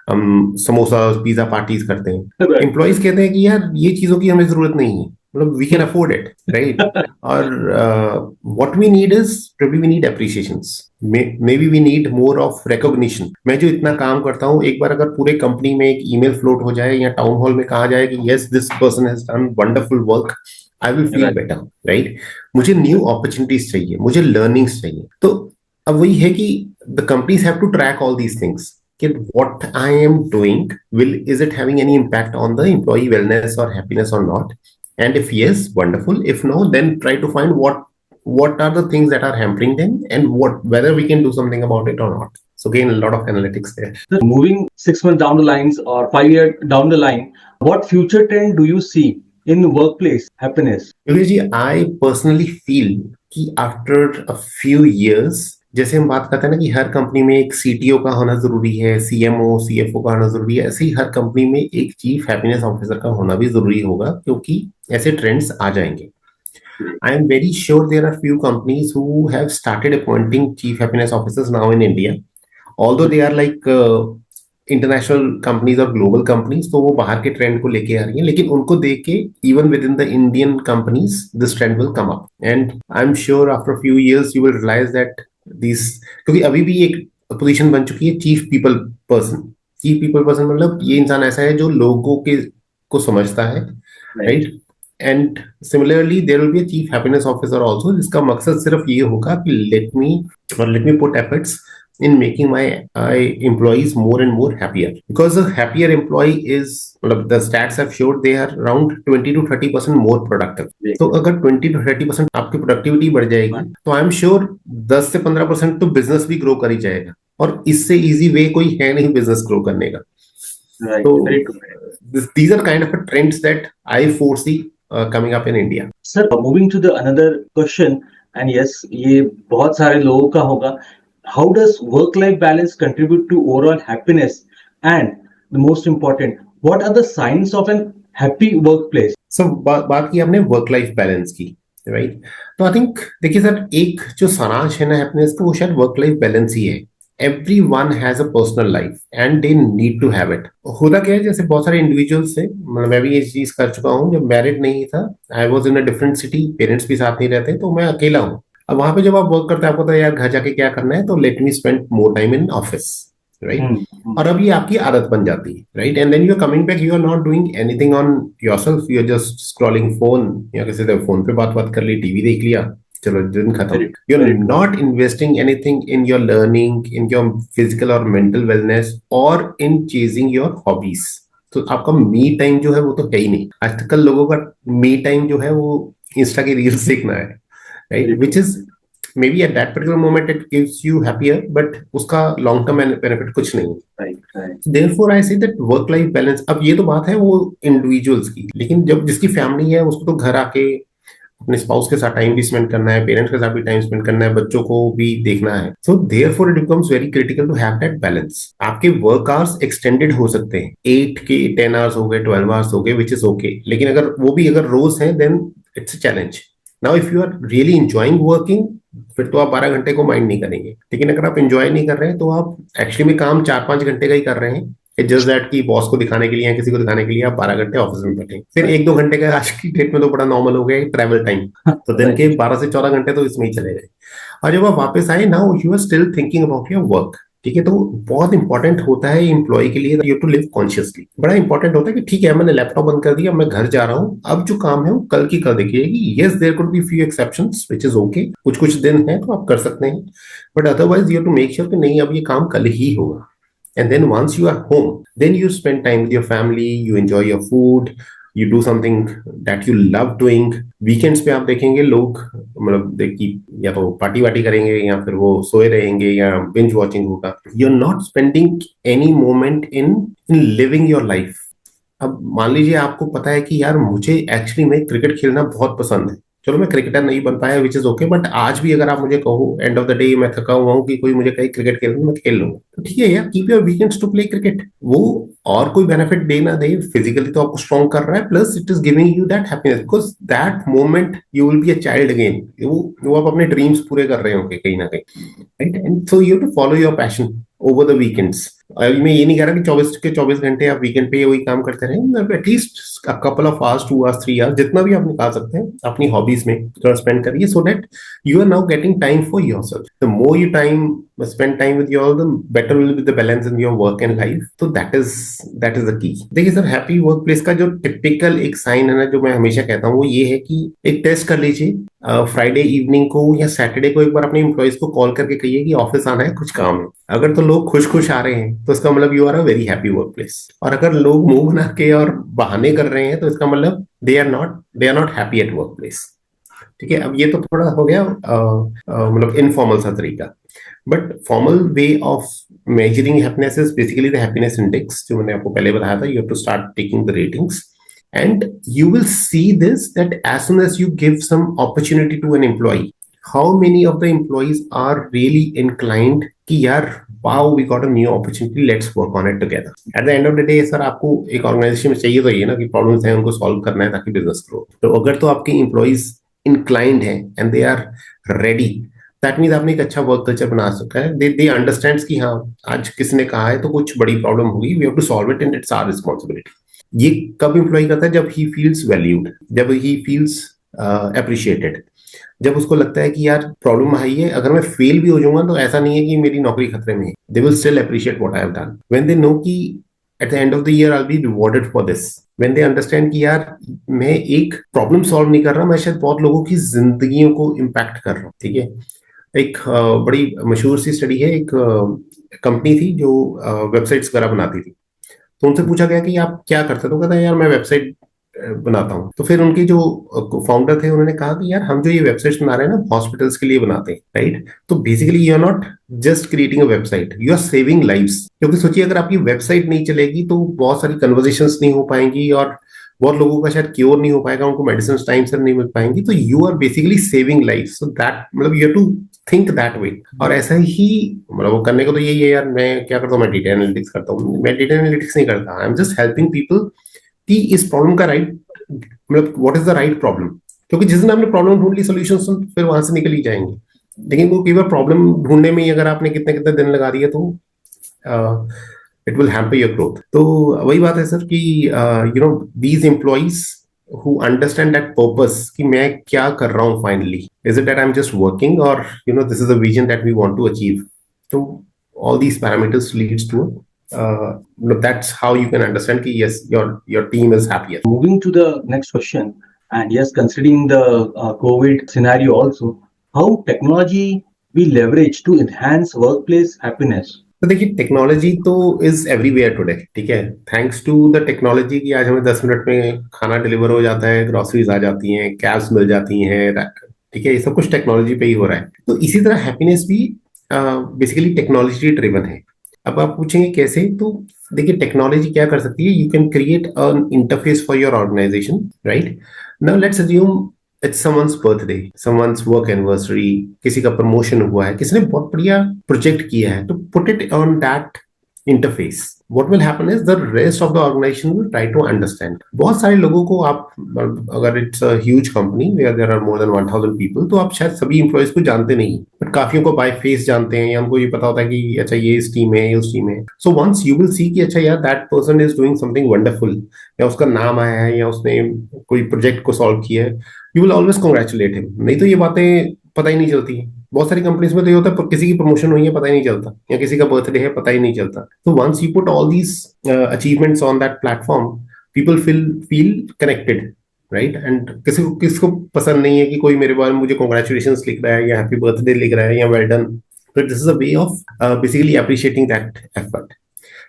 हम समोसा पिज्जा पार्टीज करते हैं। एम्प्लॉयज कहते हैं कि यार ये चीजों की हमें जरूरत नहीं है, मतलब we can afford it, right? और what we need is probably we need appreciations, may be we need more of recognition. मैं जो इतना काम करता हूँ, एक बार अगर पूरे कंपनी में एक ईमेल फ्लोट हो जाए या टाउन हॉल में कहा जाए कि yes this person has done wonderful work, I will feel better, right? मुझे न्यू अपॉर्चुनिटीज चाहिए, मुझे लर्निंग्स चाहिए। तो अब वही है कि the companies have to track all these things कि what I am doing, is it having any impact on the employee wellness or happiness or not? And if yes, wonderful. If no, then try to find what are the things that are hampering them, and whether we can do something about it or not. So again, a lot of analytics there. So moving 6 months down the lines or 5 years down the line, what future trend do you see in workplace happiness? Yogesh ji, I personally feel कि after a few years, जैसे हम बात करते हैं ना कि हर company में एक सीटीओ का होना जरूरी है, सीएमओ सीएफओ का होना जरूरी है, ऐसे ही हर कंपनी में एक चीफ हैप्पीनेस ऑफिसर का होना भी जरूरी होगा, क्योंकि ऐसे ट्रेंड्स आ जाएंगे। I am very sure there are few companies who have started appointing chief happiness officers now in India, although they are like international companies और ग्लोबल कंपनीज, तो वो बाहर के ट्रेंड को लेके आ रही हैं, लेकिन उनको देख के even within the Indian companies this trend will come up, and I am sure after few years you will realise that this, क्योंकि अभी भी एक पोजीशन बन चुकी है chief people person. Chief people person मतलब ये इंसान ऐसा है जो लोगों के को समझता है, right? And similarly there will be a chief happiness officer also, जिसका मकसद सिर्फ ये होगा कि let me put efforts in making my employees more and more happier, because a happier employee is, the stats have showed they are around 20 to 30% more productive. तो अगर 20 to 30% आपकी productivity बढ़ जाएगी, तो आई एम श्योर 10 से 15% तो business भी grow कर ही जाएगा, और इससे इजी वे कोई है नहीं बिजनेस ग्रो करने का। तो these are kind of a trends that I foresee coming up in India. Sir, moving to the another question, and yes, ये बहुत सारे लोगों का होगा. How does work-life balance contribute to overall happiness? And the most important, what are the signs of an happy workplace? So बात की आपने work life balance की, राइट? तो आई थिंक देखिए सर, एक जो सारांश है ना हैप्पीनेस का, वो शायद वर्क लाइफ बैलेंस ही है। everyone has a personal life and they need to have it. होता क्या है, जैसे बहुत सारे इंडिविजुअल्स से, मतलब मैं भी ये चीज कर चुका हूँ, जब मैरिड नहीं था, I was in a different city, parents भी साथ नहीं रहते, तो मैं अकेला हूँ। अब वहां पे जब आप वर्क करते हैं, आपको पता है यार घर जाके क्या करना है, तो let me spend more time in office, right. और अब ये आपकी आदत बन जाती है, right, and then you are coming back, you are not doing anything on yourself, you are just scrolling phone, या किसी से फोन पे बात बात कर ली, टीवी देख लिया, चलो दिन खत्म। You are not investing anything in your learning, in your physical और मेंटल वेलनेस, और इन चेजिंग योर हॉबीज। तो आपका मी टाइम जो है वो तो है ही नहीं। आजकल लोगों का मी टाइम जो है वो इंस्टा की रील्स देखना है, right, which is may be at that particular moment it gives you happier, but उसका लॉन्ग टर्म बेनिफिट कुछ नहीं है। Therefore I say that work life balance, अब ये तो बात है वो इंडिविजुअल्स की, लेकिन जब जिसकी फैमिली है उसको तो घर आके अपने स्पाउस के साथ टाइम भी स्पेंड करना है, पेरेंट्स के साथ भी टाइम स्पेंड करना है, बच्चों को भी देखना है। So therefore it becomes very critical to have that balance. आपके वर्क आवर्स एक्सटेंडेड हो सकते हैं, 8 के 10 आवर्स हो गए, 12 आवर्स हो गए, विच इज ओके, लेकिन अगर वो भी अगर रोज है then it's a challenge. Now if you are really enjoying working, फिर तो आप 12 घंटे को माइंड नहीं करेंगे, लेकिन अगर आप एंजॉय नहीं कर रहे हैं तो आप एक्चुअली में काम 4-5 घंटे का ही कर रहे हैं, जस्ट दैट कि बॉस को दिखाने के लिए या किसी को दिखाने के लिए आप 12 घंटे ऑफिस में बैठे, फिर 1-2 घंटे का आज की डेट में तो बड़ा नॉर्मल हो गया ट्रैवल टाइम, तो दिन के 12 से 14 घंटे तो इसमें ही चले गए। और जब आप वापस आए, now you are still thinking about your work, ठीक है, तो बहुत इंपॉर्टेंट होता है एम्प्लॉय के लिए, यू टू लिव कॉन्शियसली। बड़ा इंपॉर्टेंट होता है कि ठीक है मैंने लैपटॉप बंद कर दिया, मैं घर जा रहा हूँ, अब जो काम है वो कल की कल देखिएगी। Yes there could be few exceptions which is okay, कुछ कुछ दिन है तो आप कर सकते हैं, but otherwise you to make sure कि नहीं अब ये काम कल ही होगा। And then once you are home, then you spend time with your family, you enjoy your food, you do something that you love doing. Weekends पे आप देखेंगे लोग, मतलब देखिए, या तो पार्टी वार्टी करेंगे या फिर वो सोए रहेंगे या बिंज वॉचिंग होगा। You're not spending any moment in living your life. अब मान लीजिए आपको पता है कि यार मुझे एक्चुअली में क्रिकेट खेलना बहुत पसंद है, चलो मैं क्रिकेटर नहीं बन पाया विच इज ओके, बट आज भी अगर आप मुझे कहो एंड ऑफ द डे मैं थका हुआ हूँ कि कोई मुझे कहे क्रिकेट खेल, मैं खेल लूंगा, तो ठीक है यार, keep your weekends to play cricket. वो और कोई बेनिफिट दे ना दे, फिजिकली तो आपको स्ट्रॉन्ग कर रहा है, plus it is giving you that happiness, because that moment you will be a child again. वो आप अपने ड्रीम्स पूरे कर रहे होंगे कहीं ना कहीं, right, and so you have to follow your passion over the weekends. मैं ये नहीं कह रहा कि 24 के 24 घंटे आप वीकेंड पे वही काम करते रहें, at least a couple of hours, 2 hours, 3 hours, जितना भी आप निकाल सकते हैं अपनी हॉबीज में थोड़ा स्पेंड करिए, so that you are now getting time for yourself. The more you spend time with your, the better will be the balance in your work and life. So that is the key. देखिए sir, happy work place का जो typical एक sign है ना, जो मैं हमेशा कहता हूँ, वो ये है कि एक टेस्ट कर लीजिए, फ्राइडे इवनिंग को या सैटरडे को एक बार अपने एम्प्लॉइज को कॉल करके कहिए कि ऑफिस आना है, कुछ काम है। अगर तो लोग खुश खुश आ रहे हैं तो इसका मतलब you are a very happy work place, और अगर लोग मुंह बना के और बहाने कर रहे हैं तो इसका मतलब they are not happy at work place. ठीक है, अब ये तो थोड़ा हो गया मतलब इनफॉर्मल सा तरीका, but formal way of measuring happiness is basically the happiness index, जो मैंने आपको पहले बताया था। You have to start taking the ratings and you will see this that as soon as you give some opportunity to an employ, how many of the employees are really inclined कि यार wow we got a new opportunity, let's work on it together. At the end of the day sir, आपको एक organisation में चाहिए तो ये ना कि प्रॉब्लम्स हैं उनको सॉल्व करना है ताकि बिजनेस ग्रो। तो अगर तो आपके एम्प्लॉयज inclined है and they are ready, that means आपने एक अच्छा वर्क कल्चर बना सका है। they understands कि हाँ आज किसने कहा है तो कुछ बड़ी प्रॉब्लम होगी, we have to solve it and it's our responsibility। ये कब एम्प्लॉय करता है? जब he feels valued, जब he feels appreciated, जब उसको लगता है कि यार प्रॉब्लम आई है, अगर मैं फेल भी हो जाऊंगा तो ऐसा नहीं है कि मेरी नौकरी खतरे में है, they will still appreciate what I have done when they know कि at the end of the year I'll be rewarded for this, when they understand कि यार मैं एक प्रॉब्लम सॉल्व नहीं कर रहा, मैं शायद बहुत लोगों की जिंदगियों को इम्पैक्ट कर रहा हूँ। ठीक है, एक बड़ी मशहूर सी स्टडी है, एक कंपनी थी जो वेबसाइट्स वगैरह बनाती थी, तो उनसे पूछा गया कि आप क्या करते, तो कहता है यार मैं वेबसाइट बनाता हूँ। तो फिर उनके जो फाउंडर थे उन्होंने कहा कि यार हम जो ये वेबसाइट्स बना रहे हैं ना हॉस्पिटल्स के लिए बनाते हैं, राइट, तो basically you are not just creating a website, you are saving lives. क्योंकि सोचिए अगर आपकी वेबसाइट नहीं चलेगी तो बहुत सारी कन्वर्सेशंस नहीं हो पाएंगी और बहुत लोगों का शायद क्योर नहीं हो पाएगा, उनको मेडिसिन टाइम से नहीं मिल पाएंगी, तो you are basically saving life. So that मतलब you have to think that way. और ऐसा ही मतलब वो करने को तो यही है यार, मैं क्या करता हूँ, मैं डेटा एनालिटिक्स करता हूँ, मैं डेटा एनालिटिक्स नहीं करता, I am just helping people कि इस प्रॉब्लम का राइट मतलब what is the right problem, क्योंकि जिस दिन आपने प्रॉब्लम ढूंढ ली, सोल्यूशन फिर वहां से निकल ही जाएंगे। लेकिन वो कई बार प्रॉब्लम ढूंढने में ही अगर आपने कितने कितने दिन लगा दिए तो it will hamper your growth. तो वही बात है सर कि you know these employees who understand that purpose कि मैं क्या कर रहा हूँ finally, is it that I'm just working or this is a vision that we want to achieve. So all these parameters leads to that's how you can understand कि yes, your team is happier. Moving to the next question, and yes, considering the COVID scenario also, how technology we leverage to enhance workplace happiness? तो देखिए technology तो is everywhere today, ठीक है। Thanks to the technology की आज हमें 10 minute में खाना डिलीवर हो जाता है, ग्रोसरीज आ जाती हैं, कैब्स मिल जाती हैं, ठीक है। ये सब कुछ टेक्नोलॉजी पे ही हो रहा है। तो इसी तरह हैप्पीनेस भी बेसिकली टेक्नोलॉजी ड्रिवन है। अब आप पूछेंगे कैसे, तो देखिए टेक्नोलॉजी क्या कर सकती है, you can create an interface for your organization, right. Now let's assume it's someone's birthday, someone's work anniversary, किसी का प्रमोशन हुआ है, किसी ने बहुत बढ़िया प्रोजेक्ट किया है, तो put it on that interface. what will happen is the rest of the organization will try to understand। बहुत सारे लोगों को आप, अगर it's a huge company where there are more than 1000 people, तो आप शायद सभी एम्प्लॉयज को जानते नहीं, बट काफियों को बाय फेस जानते हैं, या उनको ये पता होता है कि अच्छा ये इस टीम है, ये उस टीम है। So once you will see कि अच्छा यार that person is doing something wonderful, या उसका नाम आया है, या उसने कोई प्रोजेक्ट को सॉल्व किया है, you will always congratulate him. नहीं तो ये बातें पता ही नहीं चलती। बहुत सारी कंपनीज में तो ये होता है किसी की प्रमोशन हुई है पता ही नहीं चलता, या किसी का बर्थडे है पता ही नहीं चलता। तो once you put all these achievements on that platform, people feel connected, right. And किसको पसंद नहीं है कि कोई मेरे बारे में मुझे कॉन्ग्रेचुलेशंस लिख रहा है, या हैप्पी बर्थडे लिख रहा है, या वेल डन। तो this is a way of basically appreciating that effort.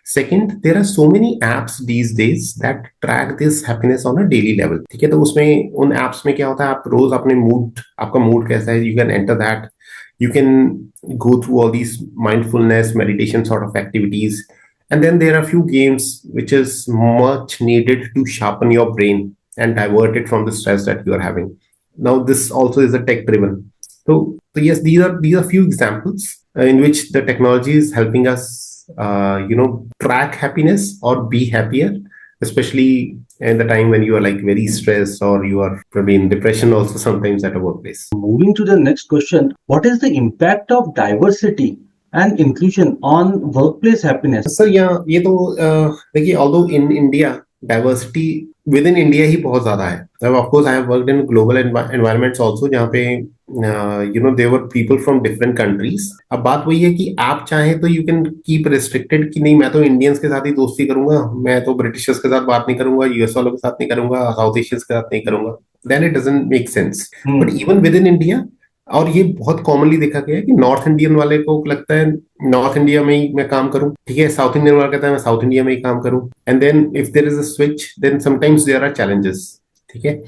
Second, there are so many apps these days that track this happiness on a daily level, ठीक है। तो उसमें उन एप्स में क्या होता है, आप रोज अपने मूड, आपका मूड कैसा है, you can enter that, you can go through all these mindfulness meditation sort of activities, and then there are a few games which is much needed to sharpen your brain and divert it from the stress that you are having. Now this also is a tech driven. So yes, these are few examples in which the technology is helping us track happiness or be happier, especially in the time when you are like very stressed, or you are probably in depression also sometimes at a workplace. Moving to the next question, what is the impact of diversity and inclusion on workplace happiness? Sir ये तो देखिए, although in India diversity within India ही बहुत ज्यादा है। अब of course I have worked in global environments also, जहाँ पे there were people from different countries. अब बात वही है कि आप चाहें तो यू कैन कीप रिस्ट्रिक्टेड कि नहीं, मैं तो इंडियंस के साथ ही दोस्ती करूंगा, मैं तो ब्रिटिशर्स के साथ बात नहीं करूंगा, यूएस वालों के साथ नहीं करूंगा, साउथ एशियंस के साथ नहीं करूंगा, then it doesn't make sense. But even within India, और ये बहुत कॉमनली देखा गया है कि नॉर्थ इंडियन वाले को लगता है नॉर्थ इंडिया में ही मैं काम करूं, ठीक है। साउथ इंडियन वाला कहता है मैं साउथ इंडिया में ही काम करूं, and then if there is a switch, then sometimes there are challenges, ठीक है।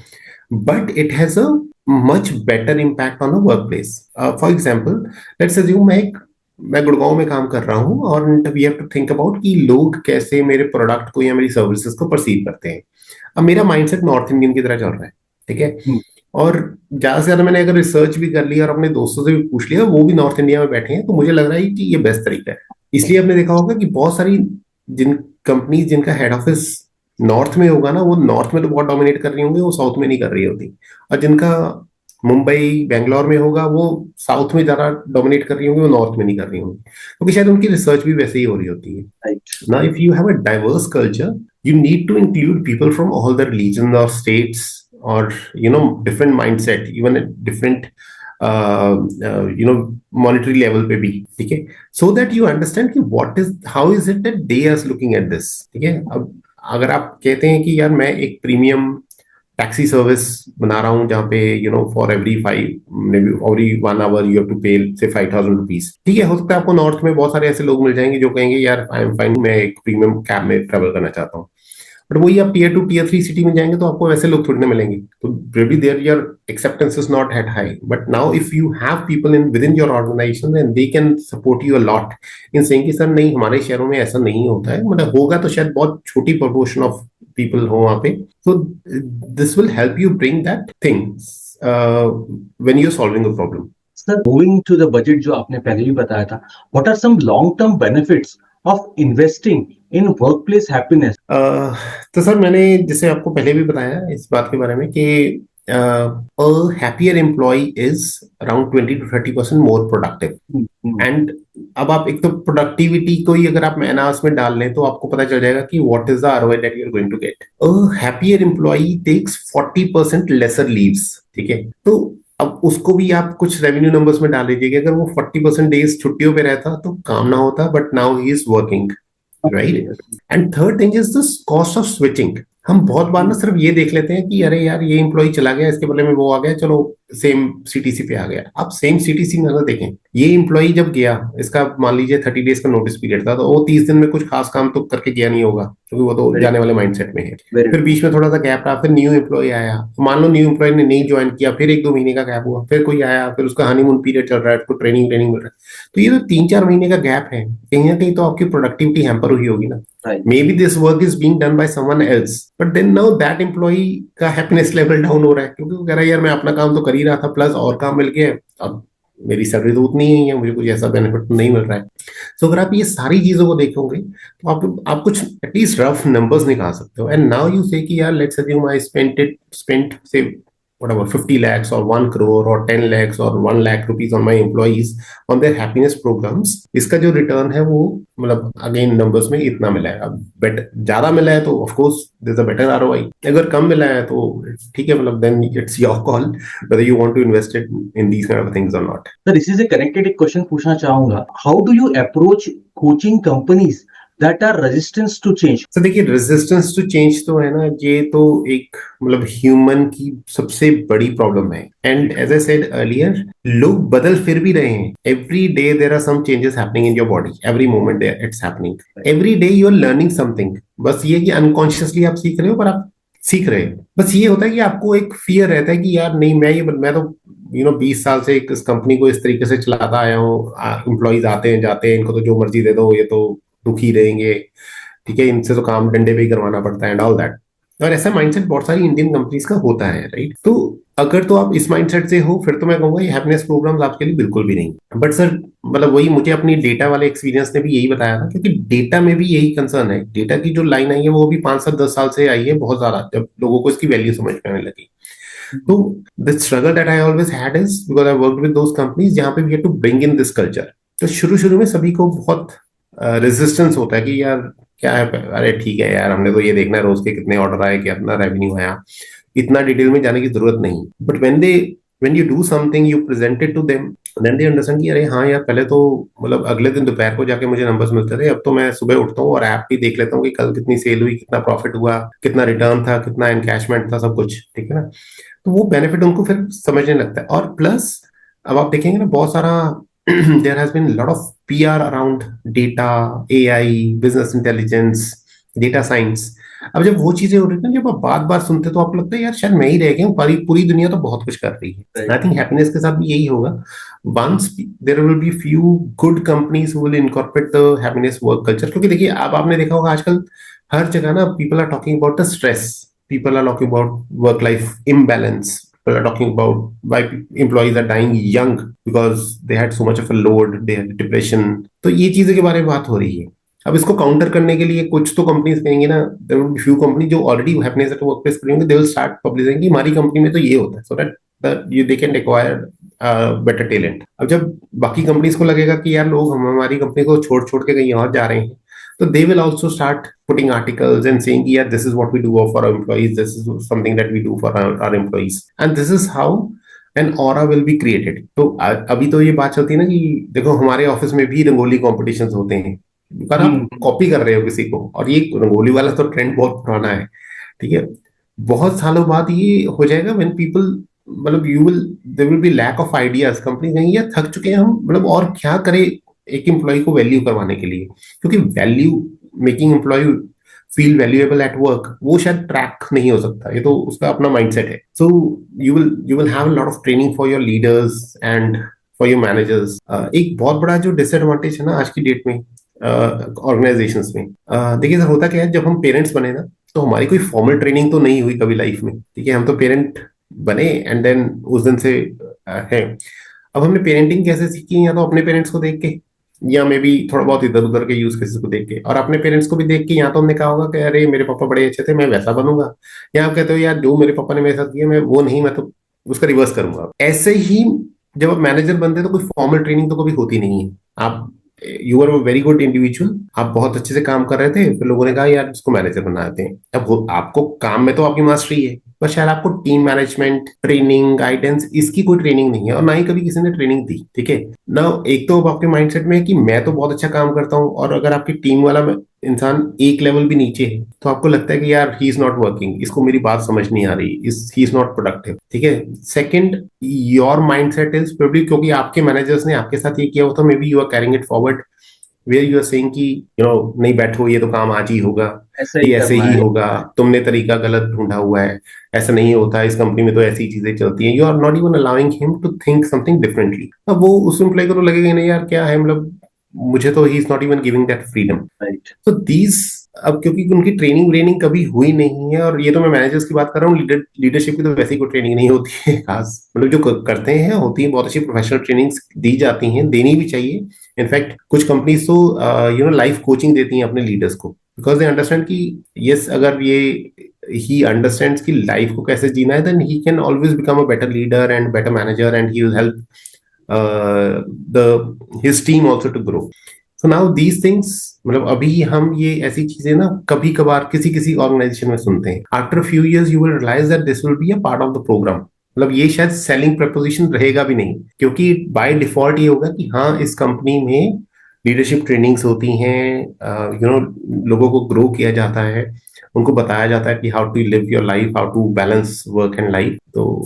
But it has a much better impact on a work place. For example, let's assume मैं गुड़गांव में काम कर रहा हूं, और we have to think about कि लोग कैसे मेरे प्रोडक्ट को या मेरी सर्विसेज को परसीव करते हैं। अब मेरा माइंडसेट नॉर्थ इंडियन की तरह चल रहा है, ठीक है। और ज्यादा से ज्यादा मैंने अगर रिसर्च भी कर लिया और अपने दोस्तों से भी पूछ लिया, वो भी नॉर्थ इंडिया में बैठे हैं, तो मुझे लग रहा है कि ये बेस्ट तरीका है। इसलिए आपने देखा होगा कि बहुत सारी जिन कंपनीज जिनका हेड ऑफिस नॉर्थ में होगा ना, वो नॉर्थ में तो बहुत डोमिनेट कर रही होंगी, वो साउथ में नहीं कर रही होती। और जिनका मुंबई बेंगलोर में होगा, वो साउथ में ज्यादा डोमिनेट कर रही होंगी, वो नॉर्थ में नहीं कर रही होंगी, क्योंकि शायद उनकी रिसर्च भी वैसे ही हो रही होती है। Now if you have a diverse culture, you need to include people from all the regions or states, or different mindset, even at different monetary level पे भी, ठीक है। so that you understand कि how is it that they are looking at this, ठीक है। अब अगर आप कहते हैं कि यार मैं एक प्रीमियम टैक्सी सर्विस बना रहा हूँ, जहाँ पे for every 1 hour you have to pay से 5000 रुपीज, ठीक है। हो सकता है आपको नॉर्थ में बहुत सारे ऐसे लोग मिल जाएंगे जो कहेंगे यार आई एम फाइन, मैं एक प्रीमियम कैब में ट्रेवल करना चाहता हूँ। बट वही आप टीयर 2 टीयर 3 सिटी में जाएंगे तो आपको वैसे लोग थोड़ी ना मिलेंगे, तो maybe there your acceptance is not that high। but now if you have people within your organization, then they can support you a lot in saying कि सर नहीं, हमारे शहरों में ऐसा नहीं होता है, मतलब होगा तो शायद बहुत छोटी proportion of people हो वहाँ पे। so this will help you bring that things when you're solving a problem। Sir, moving to the budget जो आपने पहले भी बताया था, what are some long-term benefits of investing in workplace happiness? तो सर मैंने जैसे आपको पहले भी बताया इस बात के बारे में कि a happier employee is around 20 to 30% more productive. And अब आप एक तो प्रोडक्टिविटी को ही अगर आप एनास में डाल लें तो आपको पता चल जाएगा कि what is the ROI that you are going to get. A happier employee takes 40% lesser leaves. ठीक है, तो अब उसको भी आप कुछ रेवेन्यू नंबर्स में डाल लीजिए कि अगर वो 40% डेज छुट्टियों पे रहता तो काम ना होता, but now he is working, right. And third thing is the cost of switching. हम बहुत बार ना सिर्फ ये देख लेते हैं कि अरे यार ये एम्प्लॉय चला गया, इसके बदले में वो आ गया, चलो सेम सीटीसी पे आ गया. आप सेम सीटीसी में अगर देखें, ये एम्प्लॉय जब गया, इसका मान लीजिए 30 डेज का नोटिस पीरियड था, तो वो 30 दिन में कुछ खास काम तो करके गया नहीं होगा, क्योंकि वो तो जाने वाले माइंडसेट में है. फिर बीच में थोड़ा सा गैप रहा, फिर न्यू एम्प्लॉय आया, तो मान लो न्यू एम्प्लॉय ने नहीं ज्वाइन किया, फिर 1-2 महीने का गैप हुआ, फिर कोई आया, फिर उसका हनीमून पीरियड चल रहा है, उसको ट्रेनिंग ट्रेनिंग मिल रहा है. तो ये तो 3-4 महीने का गैप है, कहीं ना कहीं तो आपकी प्रोडक्टिविटी हैम्पर हुई होगी ना. Maybe this work is being done by someone else, but then now that employee का happiness level down हो रहा है, क्योंकि वो कह रहा है यार मैं अपना काम तो कर ही रहा था, प्लस और काम मिल गया, अब मेरी सैलरी तो उतनी ही है, मुझे कुछ ऐसा बेनिफिट नहीं मिल रहा है. सो अगर आप ये सारी चीजों को देखोगे तो आप कुछ एटलीस्ट रफ नंबर्स निकाल सकते हो. एंड नाउ यू से कि यार लेट्स अज्यूम आई स्पेंट से whatever 50 lakhs or 1 crore or 10 lakhs or 1 lakh rupees on my employees on their happiness programs. इसका जो रिटर्न है वो मतलब अगेन नंबर्स में इतना मिला है. अब बेट ज्यादा मिला है तो of course there is a better ROI. अगर कम मिला है तो ठीक है, मतलब then it's your call whether you want to invest it in these kind of things or not. Sir इसी से कनेक्टेड एक क्वेश्चन पूछना चाहूंगा, how do you approach coaching companies that are resistance to change? तो देखिए resistance to change तो है ना, ये तो एक मतलब ह्यूमन की सबसे बड़ी प्रॉब्लम है. And as I said earlier, लोग बदल फिर भी रहे हैं. Every day there are some changes happening in your body, every moment it's happening, every day you are learning something. बस ये कि अनकॉन्शियसली आप सीख रहे हो, पर आप सीख रहे हैं. बस ये होता है कि आपको एक फियर रहता है कि यार नहीं, मैं तो 20 साल से इस कंपनी को इस तरीके से चलाता आया हूँ. एम्प्लॉइज आते हैं जाते हैं, इनको तो जो मर्जी दे दो, ये तो दुखी रहेंगे, ठीक है, इनसे तो काम डंडे पे ही करवाना पड़ता है एंड ऑल दैट. और ऐसा माइंडसेट बहुत सारी इंडियन कंपनीज का होता है, राइट. तो अगर तो आप इस माइंडसेट से हो, फिर तो मैं कहूंगा ये हैप्पीनेस प्रोग्राम्स आपके लिए बिल्कुल भी नहीं. बट सर मतलब वही मुझे अपनी डेटा वाले एक्सपीरियंस ने भी यही बताया था, क्योंकि डेटा में भी यही कंसर्न है. डेटा की जो लाइन आई है वो भी 5-7-10 साल से आई है, बहुत ज्यादा, जब लोगों को इसकी वैल्यू समझ में आने लगी. तो the struggle that I always had is because I work with those companies जहां पे we had to bring in this culture. तो शुरू शुरू में सभी को बहुत रेजिस्टेंस होता है कि यार क्या है, अरे ठीक है यार, हमने तो ये देखना है रोज के कितने ऑर्डर आए, कितना रेवेन्यू आया, इतना डिटेल में जाने की जरूरत नहीं. But when you do something, you present it to them, then they understand कि अरे हाँ यार, पहले तो मतलब अगले दिन दोपहर को जाके मुझे नंबर्स मिलते थे, अब तो मैं सुबह उठता हूँ और ऐप भी देख लेता हूँ कि कल कितनी सेल हुई, कितना प्रॉफिट हुआ, कितना रिटर्न था, कितना एनकैशमेंट था, सब कुछ ठीक है ना. तो वो बेनिफिट उनको फिर समझने लगता है. और प्लस अब आप देखेंगे ना, बहुत सारा there has been a lot of PR around data, AI, business intelligence, data science. अब जब वो चीजें हो रही है ना, जब आप बार बार सुनते तो आपको लगता है यार शायद मैं ही रह गया हूँ, पूरी दुनिया तो बहुत कुछ कर रही है. आई थिंक हैप्पीनेस के साथ भी यही होगा. Once there will be few good companies who will incorporate the happiness work culture. क्योंकि देखिए अब आपने देखा होगा आजकल हर जगह ना people are talking about the stress, people are talking about work life imbalance, people are talking about why employees are dying young because they had so much of a load, they had depression. तो ये चीजें के बारे में बात हो रही है. अब इसको काउंटर करने के लिए कुछ तो कंपनीज कहेंगे ना, there will be few company जो already happiness at work place करेंगे, दे विल स्टार्ट पब्लिशिंग कि हमारी कंपनी में तो ये होता है, so that you they can acquire better talent. अब जब बाकी कंपनीज को लगेगा कि यार लोग हमारी कंपनी को छोड़ छोड़ के कहीं और जा रहे हैं, so they will also start putting articles and saying, yeah, this is what we do for our employees. This is something that we do for our employees. And this is how an aura will be created. तो अभी तो ये बात चलती है ना कि देखो हमारे ऑफिस में भी रंगोली कॉम्पिटिशन्स होते हैं, पर आप कॉपी कर रहे हो किसी को. और ये रंगोली वाला तो ट्रेंड बहुत पुराना है, ठीक है. बहुत सालों बाद ये हो जाएगा व्हेन पीपल मतलब there will be lack of ideas. Company कहेंगी यार थक चुके हैं हम, मतलब और क्या करें एक एम्प्लॉय को वैल्यू करवाने के लिए. क्योंकि value making employee feel valuable at work वो शायद ट्रैक नहीं हो सकता, ये तो उसका अपना माइंडसेट है. So you will have a lot of training for your leaders and for your managers. एक बहुत बड़ा जो डिसएडवांटेज है ना आज की डेट में ऑर्गेनाइजेशंस में, देखिए सर होता क्या है, जब हम पेरेंट्स बने ना तो हमारी कोई फॉर्मल ट्रेनिंग तो नहीं हुई कभी लाइफ में, ठीक है. हम तो पेरेंट बने एंड देन उस दिन से है. अब हमने पेरेंटिंग कैसे सीखी, या तो अपने पेरेंट्स को देख के, या मे बी थोड़ा बहुत इधर उधर के यूज केसेस को देख के, और अपने पेरेंट्स को भी देख के, या तो हमने कहा होगा कि अरे मेरे पापा बड़े अच्छे थे, मैं वैसा बनूंगा, या आप कहते हो यार जो मेरे पापा ने मेरे साथ किया मैं वो नहीं, मैं तो उसका रिवर्स करूंगा। ऐसे ही जब आप मैनेजर बनते हैं तो कोई फॉर्मल ट्रेनिंग तो कभी होती नहीं है। आप you are very good individual, आप बहुत अच्छे से काम कर रहे थे, फिर लोगों ने कहा यार इसको मैनेजर बनाते हैं। अब आपको काम में तो आपकी मास्टरी है, पर शायद आपको टीम मैनेजमेंट, ट्रेनिंग, गाइडेंस, इसकी कोई ट्रेनिंग नहीं है, और ना ही कभी किसी ने ट्रेनिंग दी। ठीक है ना, एक तो अब आपके माइंडसेट में है कि मैं तो बहुत अच्छा काम करता हूँ, और अगर आपकी टीम वाला इंसान एक लेवल भी नीचे है तो आपको लगता है कि यार ही इज नॉट वर्किंग, इसको मेरी बात समझ नहीं आ रही, इस ही इज नॉट प्रोडक्टिव। ठीक है, second, your mindset is probably क्योंकि आपके मैनेजर्स ने आपके साथ ये किया होता, maybe you are carrying it forward, where you are saying कि नहीं बैठो, ये तो काम आज ही होगा, ऐसा ही ये ऐसे करना ही है। होगा, तुमने तरीका गलत ढूंढा हुआ है, ऐसा नहीं होता, इस कंपनी में तो ऐसी चीजें चलती हैं। You are not even allowing him to think something differently. अब वो उस एम्प्लॉय को तो लगेगा नहीं यार क्या है, मतलब मुझे तो he is not even giving that freedom. Right. तो दीज, अब क्योंकि उनकी ट्रेनिंग व्रेनिंग कभी हुई नहीं है, और ये तो मैं मैनेजर्स की बात कर रहा हूँ, लीडरशिप की तो वैसे ही कोई ट्रेनिंग नहीं होती है खास, मतलब जो करते हैं होती है बहुत अच्छी प्रोफेशनल ट्रेनिंग्स दी जाती हैं, देनी भी चाहिए। इनफैक्ट कुछ कंपनीज तो लाइफ कोचिंग देती हैं अपने लीडर्स को, बिकॉज दे अंडरस्टैंड कि यस, अगर ये ही अंडरस्टैंड्स कि लाइफ को कैसे जीना है, then he can always become a better leader and better manager, and he will help the his team also to grow. So now these things, मतलब अभी हम ये ऐसी चीजें ना कभी कभार किसी किसी ऑर्गेनाइजेशन में सुनते हैं, after few years you will realise that this will be a part of the programme. मतलब ये शायद सेलिंग प्रपोजिशन रहेगा भी नहीं, क्योंकि बाय डिफॉल्ट ये होगा कि हाँ इस कंपनी में लीडरशिप ट्रेनिंग्स होती हैं, लोगों को ग्रो किया जाता है, उनको बताया जाता है कि how to live your life, how to balance work and life. तो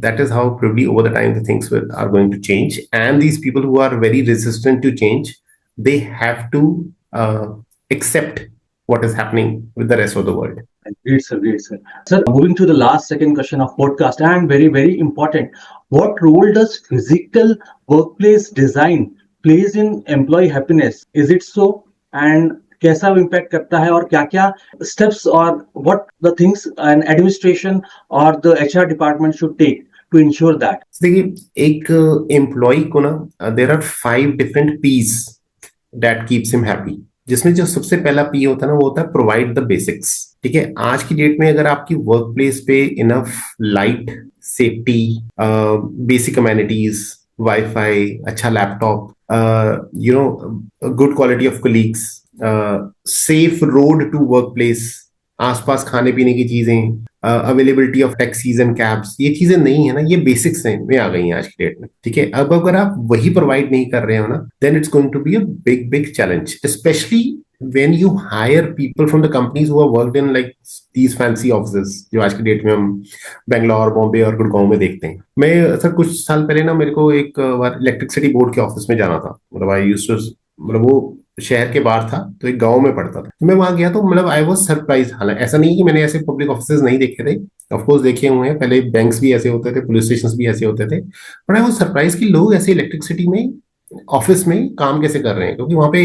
that is how probably over the time the things are going to change, and these people who are very resistant to change, they have to accept what is happening with the rest of the world. Great, sir. Great, sir. Sir, moving to the last second question of podcast, and very, very important. What role does physical workplace design plays in employee happiness? Is it so? And कैसा impact करता है और क्या क्या steps और what the things an administration और the HR department should take to ensure that? देखिए, एक एम्प्लॉय को ना there are 5 different piece that keeps him happy, जिसमें जो सबसे पहला पी होता है ना वो होता है प्रोवाइड द बेसिक्स। ठीक है, आज की डेट में अगर आपकी वर्क प्लेस पे enough light, safety, basic amenities, wifi, अच्छा laptop, good quality of colleagues, safe road to work place, आसपास खाने पीने की चीजें, availability of taxis and cabs, ये चीजें नहीं है ना, ये बेसिक्स हैं में आ गई हैं आज की डेट में। ठीक है, अब अगर आप वही प्रोवाइड नहीं कर रहे हो ना, then it's going to be a big big challenge, specially when you hire people from the companies who have worked in like these fancy offices, जो आज की डेट में हम बेंगलोर, बॉम्बे और गुड़गांव में देखते हैं। मैं सर कुछ साल पहले ना मेरे को एक बार इलेक्ट्रिसिटी बोर्ड के ऑफिस में जाना था, मतलब आई यूज्ड टू, मतलब वो शहर के बाहर था तो एक गांव में पड़ता था, तो मैं वहां गया तो मतलब आई वाज सरप्राइज। हालांकि ऐसा नहीं कि मैंने ऐसे पब्लिक ऑफिसेज नहीं देखे थे, ऑफ कोर्स देखे हुए हैं, पहले बैंक्स भी ऐसे होते थे, पुलिस स्टेशन भी ऐसे होते थे, बट आई वाज सरप्राइज कि लोग ऐसे इलेक्ट्रिसिटी में ऑफिस में काम कैसे कर रहे हैं, क्योंकि वहां पे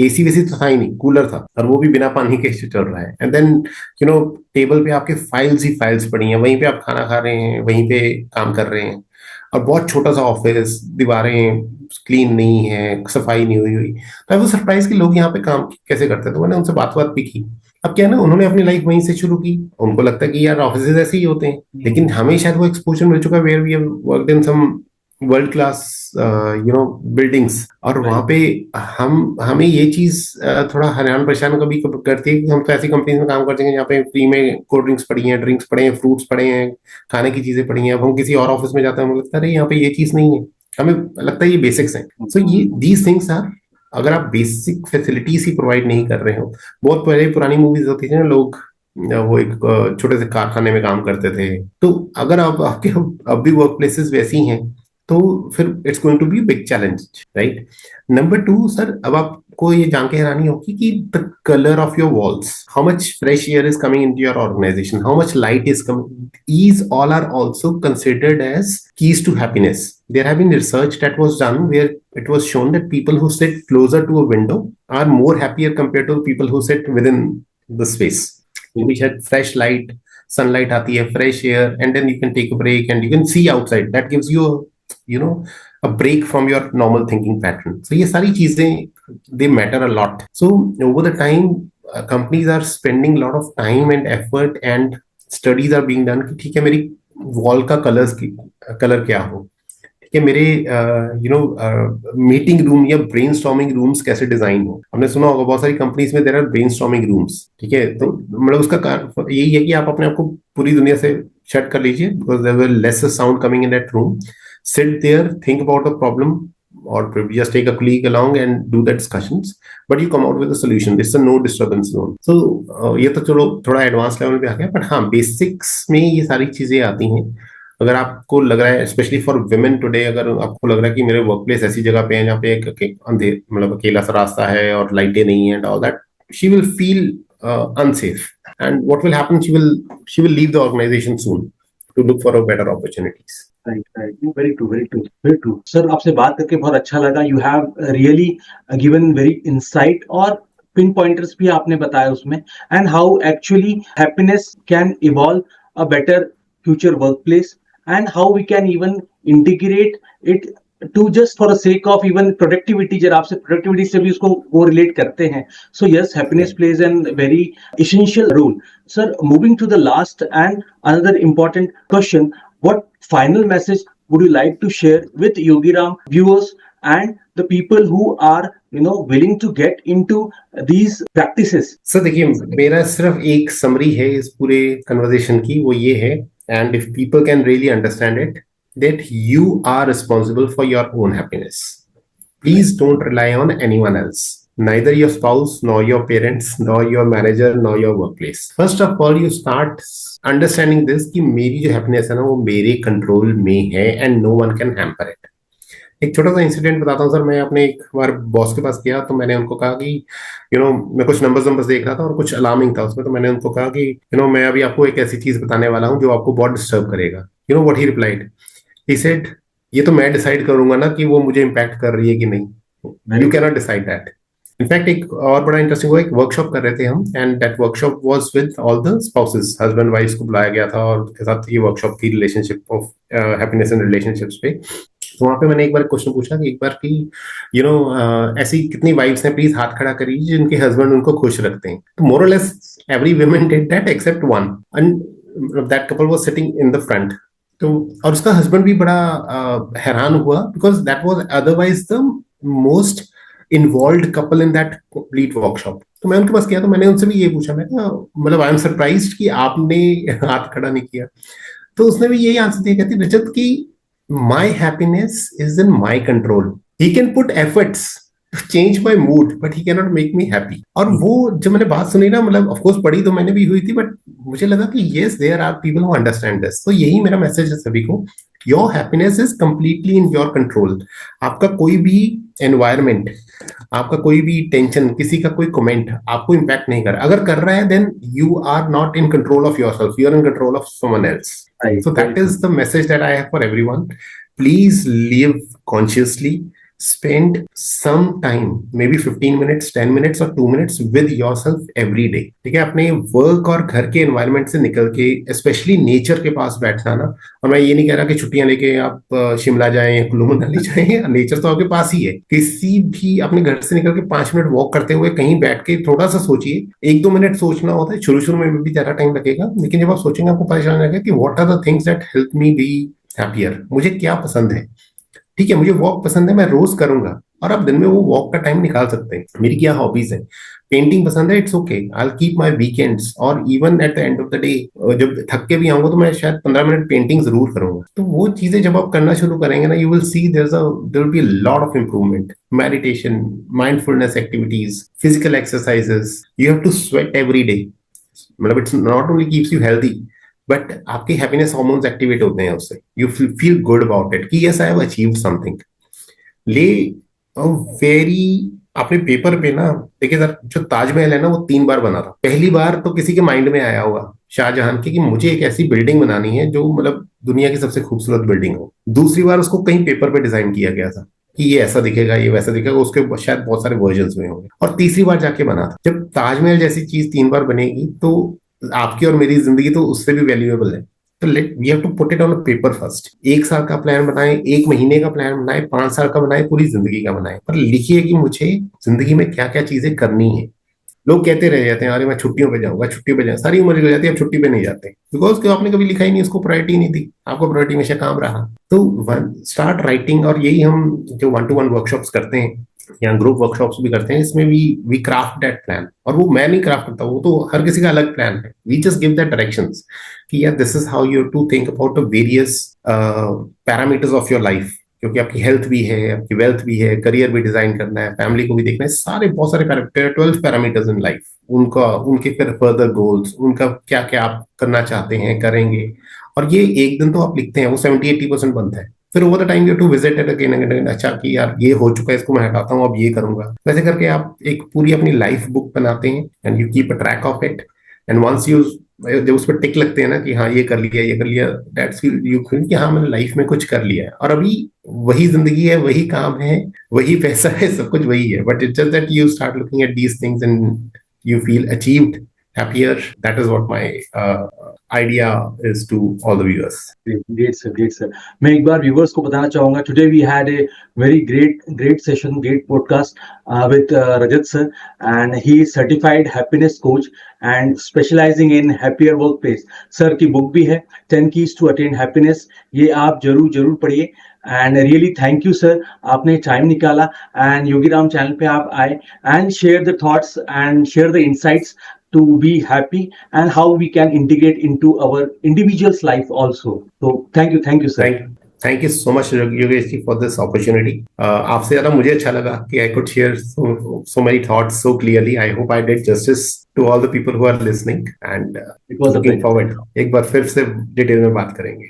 एसी वेसी तो था ही नहीं, कूलर था, और वो भी बिना पानी के चल रहा है। एंड देन टेबल पे आपके फाइल्स ही फाइल्स पड़ी हैं, वहीं पे आप खाना खा रहे हैं, वहीं पे काम कर रहे हैं, और बहुत छोटा सा ऑफिस, दीवारें क्लीन नहीं है, सफाई नहीं हुई हुई। तो वो सरप्राइज कि लोग यहाँ पे काम कैसे करते हैं, तो मैंने उनसे बात भी की। अब क्या है ना, उन्होंने अपनी लाइफ वहीं से शुरू की, उनको लगता है कि यार ऑफिस ऐसे ही होते हैं, लेकिन हमें शायद वो एक्सपोजर मिल चुका है where we have worked in some world class buildings, और वहां पे हमें ये चीज थोड़ा हैरान परेशान कभी करती है कि हम तो ऐसी कंपनीज में काम करते हैं जहाँ पे फ्री में कोल्ड ड्रिंक्स पड़ी हैं, ड्रिंक्स पड़े हैं, फ्रूट्स पड़े हैं, खाने की चीजें पड़ी हैं। अब हम किसी और ऑफिस में जाते हैं, हमें लगता है अरे यहाँ पे ये चीज नहीं है, हमें लगता है ये बेसिक्स है। सो ये दीज थिंग्स आर, अगर आप बेसिक फैसिलिटीज ही प्रोवाइड नहीं कर रहे हो, बहुत पहले पुरानी मूवीज होती थी ना, लोग वो एक छोटे से कारखाने में काम करते थे, तो अगर आप आपके अब भी वर्क प्लेसेस वैसी हैं तो फिर it's going to be big challenge, right. Number 2 sir, अब आपको ये जान के हैरानी होगी कि the colour of your walls, how much fresh air is coming into your organisation, how much light is coming, these all are also considered as keys to happiness. There have been research that was done where it was shown that people who sit closer to a window are more happier compared to people who sit within the space. We had fresh light, sunlight आती है, fresh air, and then you can take a break and you can see outside. That gives you a, a break from your normal thinking pattern. So ये सारी चीजें they matter a lot. So over the time companies are spending a lot of time and effort and studies are being done कि ठीक है मेरी wall का colour क्या हो, कि मेरे मीटिंग रूम या ब्रेनस्टॉर्मिंग रूम्स कैसे डिजाइन हो. हमने सुना होगा बहुत सारी कंपनीज में देयर आर ब्रेनस्टॉर्मिंग रूम्स. ठीक है, तो मतलब उसका यही है कि आप अपने आप को पूरी दुनिया से शट कर लीजिए, because there will less sound coming in that room. Sit there, think about the problem, or just take a colleague along and do the discussions, but you come out with a solution. It's a no disturbance zone. So ये तो चलो थोड़ा advance level पे आ गया, but हाँ basics में ये सारी चीजें आती हैं. अगर आपको लग रहा है, स्पेशली फॉर वुमेन टुडे, अगर आपको लग रहा है कि मेरे वर्क प्लेस ऐसी जगह पे है जहाँ पे एक अंधेर मतलब अकेला सा रास्ता है और लाइटें नहीं है and all that, she will feel unsafe, and what will happen, she will leave the organization soon to look for a better opportunities. Right. Very true, very true, very true. Sir, आपसे बात करके बहुत अच्छा लगा. You have really given very insight और pin pointers भी आपने बताया उसमें, and how actually happiness can evolve a better future workplace, and how we can even integrate it to just for the sake of even productivity. जब आपसे productivity से भी उसको वो relate करते हैं. So yes, happiness plays a very essential role. Sir, moving to the last and another important question, what final message would you like to share with Yogiram viewers and the people who are willing to get into these practices? Sir देखिए, मेरा सिर्फ एक summary है इस पूरे conversation की, वो ये है, and if people can really understand it, that you are responsible for your own happiness. Please don't rely on anyone else, neither your spouse, nor your parents, nor your manager, nor your workplace. First of all, you start understanding this कि मेरी जो happiness है ना वो मेरे control में है and no one can hamper it. एक छोटा सा इंसिडेंट बताता हूँ सर. मैं अपने एक बार बॉस के पास गया तो मैंने उनको कहा कि मैं कुछ नंबर्स देख रहा था और कुछ अलार्मिंग था उसमें, तो मैंने उनको कहा कि मैं अभी आपको एक ऐसी चीज बताने वाला हूँ जो आपको बहुत डिस्टर्ब करेगा. What he replied, he said, ये तो मैं डिसाइड करूंगा ना कि वो मुझे इम्पैक्ट कर रही है कि नहीं. You can not decide that. In fact एक और बड़ा इंटरेस्टिंग हुआ, एक वर्कशॉप कर रहे थे हम, and that workshop was with all the spouses, husband wife को बुलाया गया था और उनके साथ ये वर्कशॉप थी relationship of happiness and relationships पे. तो वहां पे मैंने एक बार क्वेश्चन पूछा कि एक बार कि ऐसी कितनी वाइफ्स हैं, प्लीज हाथ खड़ा करिए जिनके हस्बैंड उनको खुश रखते हैं. तो मोर और less every woman did that except one, and that couple was sitting in the front. तो और उसका हस्बैंड भी बड़ा हैरान हुआ, because that was otherwise the most involved couple in that complete workshop. तो मैं उनके पास गया तो मैंने उनसे भी ये पूछा, मैं मतलब आई एम सरप्राइज्ड कि आपने हाथ खड़ा नहीं किया. तो उसने भी यही आंसर दिया, कहती रजत की my happiness is in my control. He can put efforts to change my mood, but he cannot make me happy. और वो जब मैंने बात सुनी ना, मतलब ऑफ कोर्स पढ़ी तो मैंने भी हुई थी, बट मुझे लगा कि yes, there are people who understand this. तो यही मेरा मैसेज है सभी को, your happiness is completely in your control. आपका कोई भी environment, आपका कोई भी टेंशन, किसी का कोई कमेंट आपको इम्पैक्ट नहीं कर रहा. अगर कर रहा है then you are not in control of yourself, you are in control of someone else. So that is the message that I have for everyone. Please live consciously. Spend some time, maybe 15 minutes, 10 minutes or 2 minutes with yourself every day. ठीक है, अपने work और घर के environment से निकल के specially nature के पास बैठना ना. और मैं ये नहीं कह रहा कि छुट्टियां लेके आप शिमला जाएं या कुल्लू मनाली जाएं, नेचर तो आपके पास ही है. किसी भी अपने घर से निकल के 5 मिनट वॉक करते हुए कहीं बैठ के थोड़ा सा सोचिए. 1-2 मिनट सोचना होता है, शुरू में भी ज्यादा टाइम लगेगा, लेकिन जब आप सोचेंगे आपको पता चलने लगेगा कि what are the things that help me be happier. मुझे क्या पसंद है, ठीक है, मुझे वॉक पसंद है, मैं रोज करूंगा, और आप दिन में वो वॉक का टाइम निकाल सकते हैं. मेरी क्या हॉबीज है, पेंटिंग पसंद है, it's okay, I will keep my weekends, और even at the end of the day जब थक के भी आऊंगा तो मैं शायद 15 मिनट पेंटिंग जरूर करूंगा. तो वो चीजें जब आप करना शुरू करेंगे ना, you will see there will be a lot of improvement. Meditation, mindfulness activities, physical exercises, you have to sweat every day. मतलब it's not only keeps you healthy, but आपके हैप्पीनेस हार्मोन्स एक्टिवेट होते हैं उससे. You feel good about it कि yes I have achieved something. ले वेरी अपने paper पे ना देखिए सर, जो ताजमहल है ना वो 3 बार बना था. पहली बार तो किसी के माइंड में आया होगा शाहजहां के कि मुझे एक ऐसी बिल्डिंग बनानी है जो मतलब दुनिया की सबसे खूबसूरत बिल्डिंग हो. दूसरी बार उसको कहीं पेपर पे डिजाइन किया गया था कि ये ऐसा दिखेगा, ये वैसा दिखेगा, उसके शायद बहुत सारे वर्जन्स में होंगे. और तीसरी बार जाके बना था. जब ताजमहल जैसी चीज 3 बार बनेगी तो आपकी और मेरी जिंदगी तो उससे भी वैल्यूएबल है. तो let we have to put it on a paper first. 1 साल का प्लान बनाए, 1 महीने का प्लान बनाए, 5 साल का बनाए, पूरी जिंदगी का बनाए, पर लिखिए कि मुझे जिंदगी में क्या क्या चीजें करनी है। लोग कहते रह जाते हैं, अरे मैं छुट्टियों पे जाऊंगा, छुट्टी पे जाऊंगा, सारी उम्र निकल जाती है, अब छुट्टी पे नहीं जाते, बिकॉज आपने कभी लिखा ही नहीं, उसको प्रायोरिटी नहीं दी, आपको प्रायोरिटी हमेशा काम रहा। तो वन स्टार्ट राइटिंग, और यही हम जो 1-to-1 वर्कशॉप्स करते हैं या ग्रुप वर्कशॉप्स भी करते हैं, इसमें वी क्राफ्ट दैट प्लान। और वो मैं नहीं क्राफ्ट करता, वो तो हर किसी का अलग प्लान है। We just give that directions कि यार this is how you to think about the various parameters of your life, क्योंकि आपकी हेल्थ भी है, आपकी वेल्थ भी है, करियर भी डिजाइन करना है, फैमिली को भी देखना है, सारे बहुत सारे 12 पैरामीटर्स इन लाइफ, उनका उनके फिर फर्दर गोल्स, उनका क्या क्या आप करना चाहते हैं, करेंगे। और ये एक दिन तो आप लिखते हैं, वो 70-80% बनता है। फिर over the time you to visit it again again, अच्छा कि यार ये हो चुका है, इसको मैं हटाता हूँ, अब ये करूंगा। वैसे करके आप एक पूरी अपनी लाइफ बुक बनाते हैं and you keep a track of it. And once you जब उस पर टिक लगते हैं ना कि हाँ ये कर लिया, ये कर लिया, दैट्स यू फील कि हाँ मैंने लाइफ में कुछ कर लिया है। और अभी वही जिंदगी है, वही काम है, वही पैसा है, सब कुछ वही है, but it's just that you start looking at these things and you feel achieved, happier. That is what my idea is to all the viewers. Great, sir. Great, sir. मैं एक बार viewers को बताना चाहूंगा, today we had a very great session, great podcast with Rajat sir, and he is certified happiness coach and specializing in happier workplace. Sir की book भी है 10 keys to attain happiness, ये आप जरूर पढ़िए। And really thank you sir, आपने time निकाला and Yogiram channel पे आप आए and share the thoughts and share the insights to be happy and how we can integrate into our individual's life also. So thank you sir. Thank you so much Yogesh ji for this opportunity. आपसे ज्यादा मुझे अच्छा लगा कि I could share so many thoughts so clearly. I hope I did justice to all the people who are listening and it was looking forward. एक बार फिर से detail में बात करेंगे।